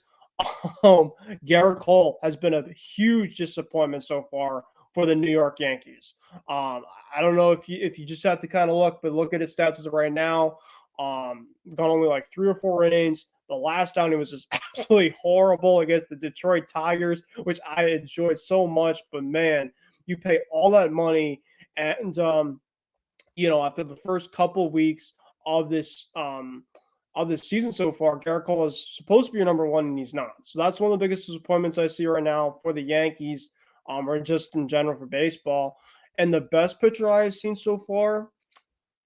Garrett Cole has been a huge disappointment so far for the New York Yankees. I don't know if you just have to kind of look at his stats as of right now. Gone only like 3 or 4 innings. The last outing was just absolutely horrible against the Detroit Tigers, which I enjoyed so much. But man, you pay all that money, and after the first couple weeks of this season so far, Garrett Cole is supposed to be your number one, and he's not. So that's one of the biggest disappointments I see right now for the Yankees, or just in general for baseball. And the best pitcher I've seen so far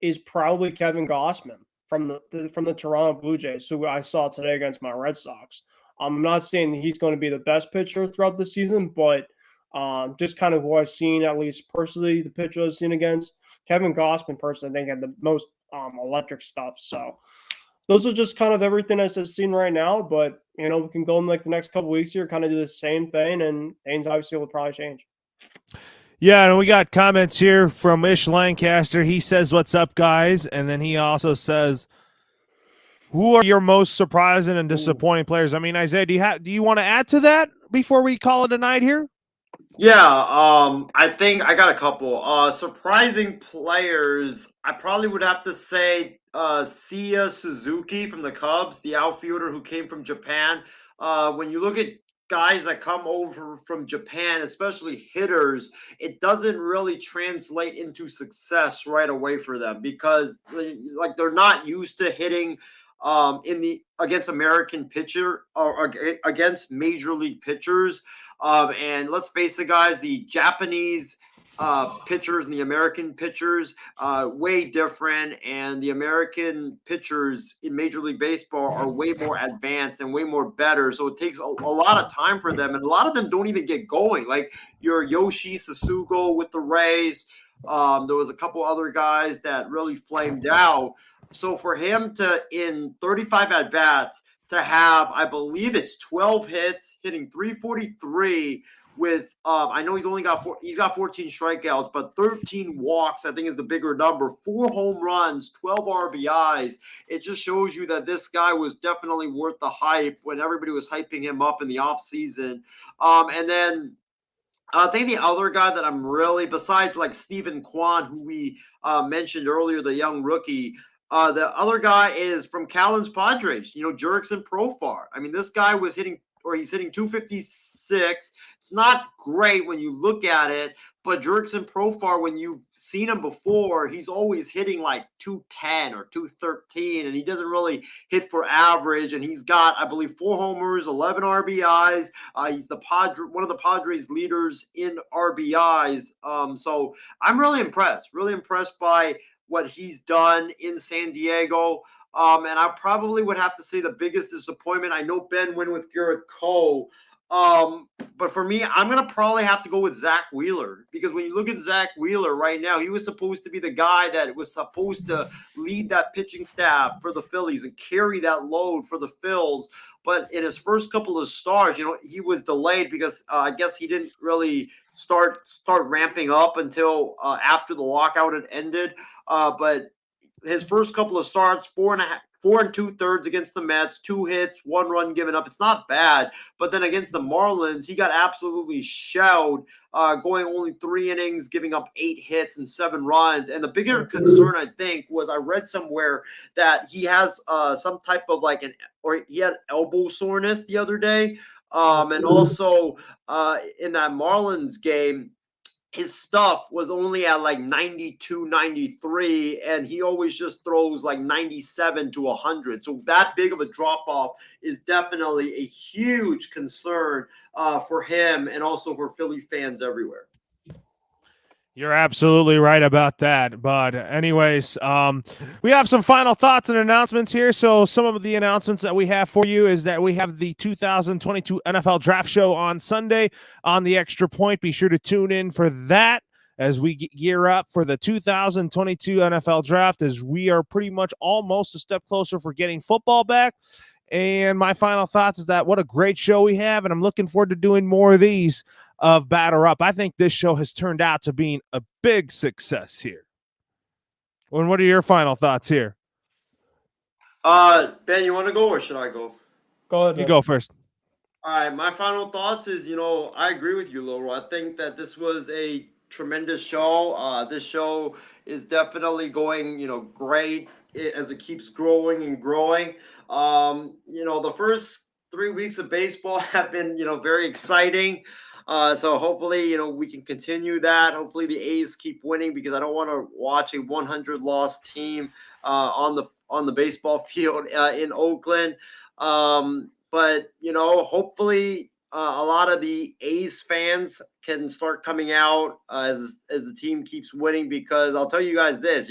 is probably Kevin Gausman from the Toronto Blue Jays, who I saw today against my Red Sox. I'm not saying he's going to be the best pitcher throughout the season, but just kind of who I've seen, at least personally, the pitcher I've seen against Kevin Gausman, personally, I think had the most electric stuff. So those are just kind of everything I've seen right now. But we can go in like the next couple weeks here, kind of do the same thing, and things obviously will probably change. Yeah, and we got comments here from Ish Lancaster. He says, "What's up, guys?" And then he also says, "Who are your most surprising and disappointing players?" I mean, Isaiah, do you want to add to that before we call it a night here? Yeah, I think I got a couple. Surprising players, I probably would have to say Seiya Suzuki from the Cubs, the outfielder who came from Japan. When you look at guys that come over from Japan, especially hitters, it doesn't really translate into success right away for them because like they're not used to hitting against American pitcher or against major league pitchers. And let's face it, guys, the Japanese pitchers and the American pitchers way different, and the American pitchers in Major League Baseball are way more advanced and way more better. So it takes a lot of time for them, and a lot of them don't even get going. Like your Yoshi Sasugo with the Rays. There was a couple other guys that really flamed out. So for him to, in 35 at bats, to have, I believe it's 12 hits, hitting 343 with, I know he's got 14 strikeouts, but 13 walks, I think is the bigger number, 4 home runs, 12 RBIs. It just shows you that this guy was definitely worth the hype when everybody was hyping him up in the offseason. And then I think the other guy that I'm really, besides like Stephen Kwan, who we mentioned earlier, the young rookie, the other guy is from Callan's Padres, Jurickson Profar. I mean, this guy he's hitting 256. It's not great when you look at it, but Jurickson Profar, when you've seen him before, he's always hitting like 210 or 213, and he doesn't really hit for average. And he's got, I believe, 4 homers, 11 RBIs. He's one of the Padres' leaders in RBIs. So I'm really impressed by what he's done in San Diego. And I probably would have to say the biggest disappointment. I know Ben went with Garrett Cole. But for me, I'm gonna probably have to go with Zach Wheeler, because when you look at Zach Wheeler right now, he was supposed to be the guy that was supposed to lead that pitching staff for the Phillies and carry that load for the Phils. But in his first couple of starts, he was delayed because I guess he didn't really start ramping up until after the lockout had ended. But his first couple of starts, 4 2/3 against the Mets, 2 hits, 1 run given up. It's not bad. But then against the Marlins, he got absolutely shelled, going only 3 innings, giving up 8 hits and 7 runs. And the bigger concern, I think, was I read somewhere that he has some type of he had elbow soreness the other day. And also in that Marlins game, his stuff was only at like 92, 93, and he always just throws like 97 to 100. So that big of a drop off is definitely a huge concern for him and also for Philly fans everywhere. You're absolutely right about that. But anyways, we have some final thoughts and announcements here. So some of the announcements that we have for you is that we have the 2022 NFL Draft Show on Sunday on the Extra Point. Be sure to tune in for that as we gear up for the 2022 NFL Draft, as we are pretty much almost a step closer for getting football back. And my final thoughts is that what a great show we have, and I'm looking forward to doing more of these of Batter Up. I think this show has turned out to being a big success here. And what are your final thoughts here? Ben, you want to go or should I go? Go ahead. You go first. All right, my final thoughts is, I agree with you, Loro. I think that this was a tremendous show. This show is definitely going, great as it keeps growing and growing. The first 3 weeks of baseball have been, very exciting. So hopefully, we can continue that. Hopefully the A's keep winning, because I don't want to watch a 100 loss team on the baseball field in Oakland. But hopefully a lot of the A's fans can start coming out as the team keeps winning, because I'll tell you guys this,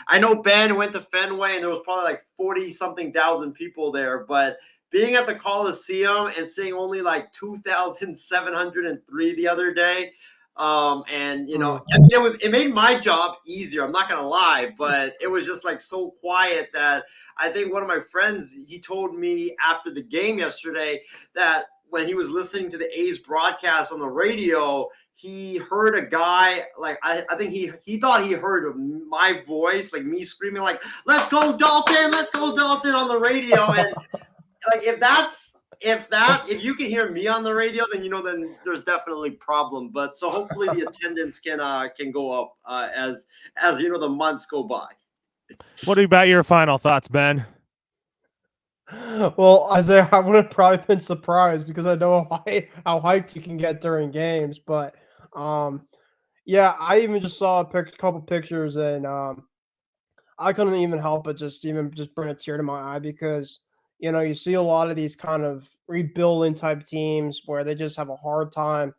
I know Ben went to Fenway and there was probably like 40-something thousand people there, but being at the Coliseum and seeing only like 2,703 the other day, and it made my job easier. I'm not gonna lie, but it was just like so quiet that I think one of my friends, he told me after the game yesterday that when he was listening to the A's broadcast on the radio, he heard a guy, like I think he thought he heard my voice, like me screaming like, "Let's go Dalton, let's go Dalton" on the radio. And like if you can hear me on the radio, then then there's definitely problem. But so hopefully the attendance can go up as the months go by. What about your final thoughts, Ben? Well, Isaiah, I would have probably been surprised because I know how hyped you can get during games. But yeah, I even just saw a couple pictures, and I couldn't even help but just bring a tear to my eye, because you see a lot of these kind of rebuilding type teams where they just have a hard time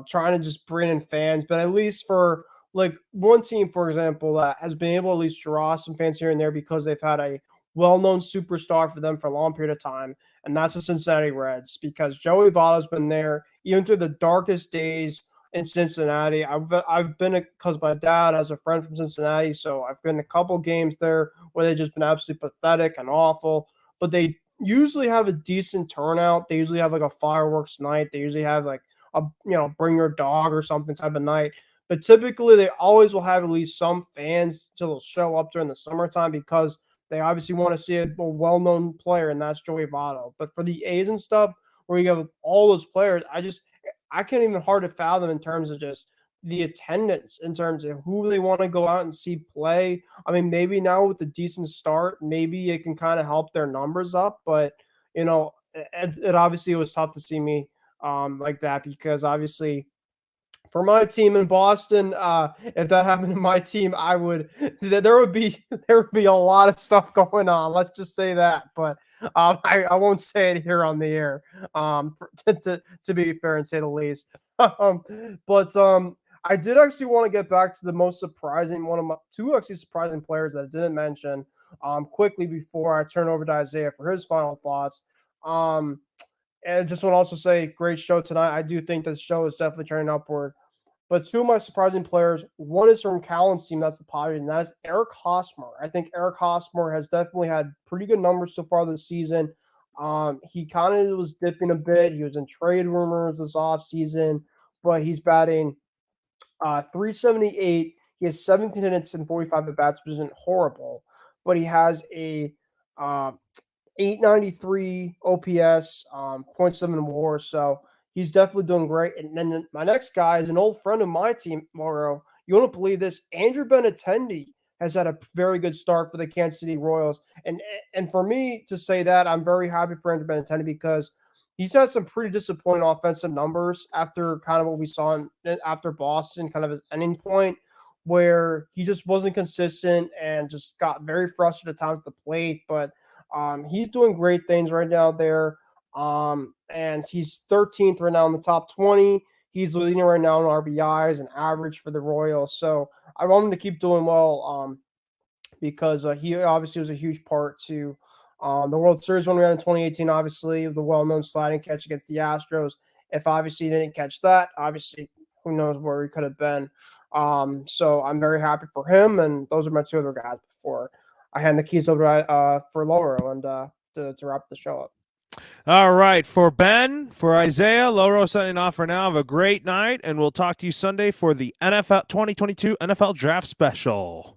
trying to just bring in fans. But at least for like one team, for example, that has been able to at least draw some fans here and there because they've had a well-known superstar for them for a long period of time, and that's the Cincinnati Reds, because Joey Votto's been there even through the darkest days in Cincinnati. I've been, because my dad has a friend from Cincinnati, so I've been a couple games there where they've just been absolutely pathetic and awful. But they usually have a decent turnout. They usually have like a fireworks night. They usually have like a bring your dog or something type of night. But typically they always will have at least some fans till they'll show up during the summertime, because they obviously want to see a well-known player, and that's Joey Votto. But for the A's and stuff, where you have all those players, I can't even hard to fathom in terms of just the attendance, in terms of who they want to go out and see play. I mean, maybe now with the decent start, maybe it can kind of help their numbers up. But it obviously was tough to see me like that, because obviously for my team in Boston, if that happened to my team, there would be a lot of stuff going on. Let's just say that. But I won't say it here on the air, to be fair and say the least. But I did actually want to get back to the most surprising, one of my two actually surprising players that I didn't mention quickly before I turn over to Isaiah for his final thoughts. And just want to also say, great show tonight. I do think the show is definitely turning upward. But two of my surprising players, one is from Callan's team, that's the Padres, and that is Eric Hosmer. I think Eric Hosmer has definitely had pretty good numbers so far this season. He kind of was dipping a bit. He was in trade rumors this offseason, but he's batting 378. He has 17 hits and 45 at bats, which isn't horrible, but he has a 893 OPS, 0.7 WAR. So he's definitely doing great. And then my next guy is an old friend of my team, Mauro. You won't believe this. Andrew Benintendi has had a very good start for the Kansas City Royals. And for me to say that, I'm very happy for Andrew Benintendi because he's had some pretty disappointing offensive numbers after kind of what we saw after Boston, kind of his ending point, where he just wasn't consistent and just got very frustrated at times at the plate. But he's doing great things right now there. And he's 13th right now in the top 20. He's leading right now in RBIs and average for the Royals. So I want him to keep doing well because he obviously was a huge part to the World Series when we had in 2018, obviously, the well-known sliding catch against the Astros. If obviously he didn't catch that, obviously who knows where he could have been. So I'm very happy for him, and those are my two other guys before I hand the keys over for Lauro and to wrap the show up. All right, for Ben, for Isaiah, Lauro signing off for now. Have a great night, and we'll talk to you Sunday for the NFL 2022 NFL Draft Special.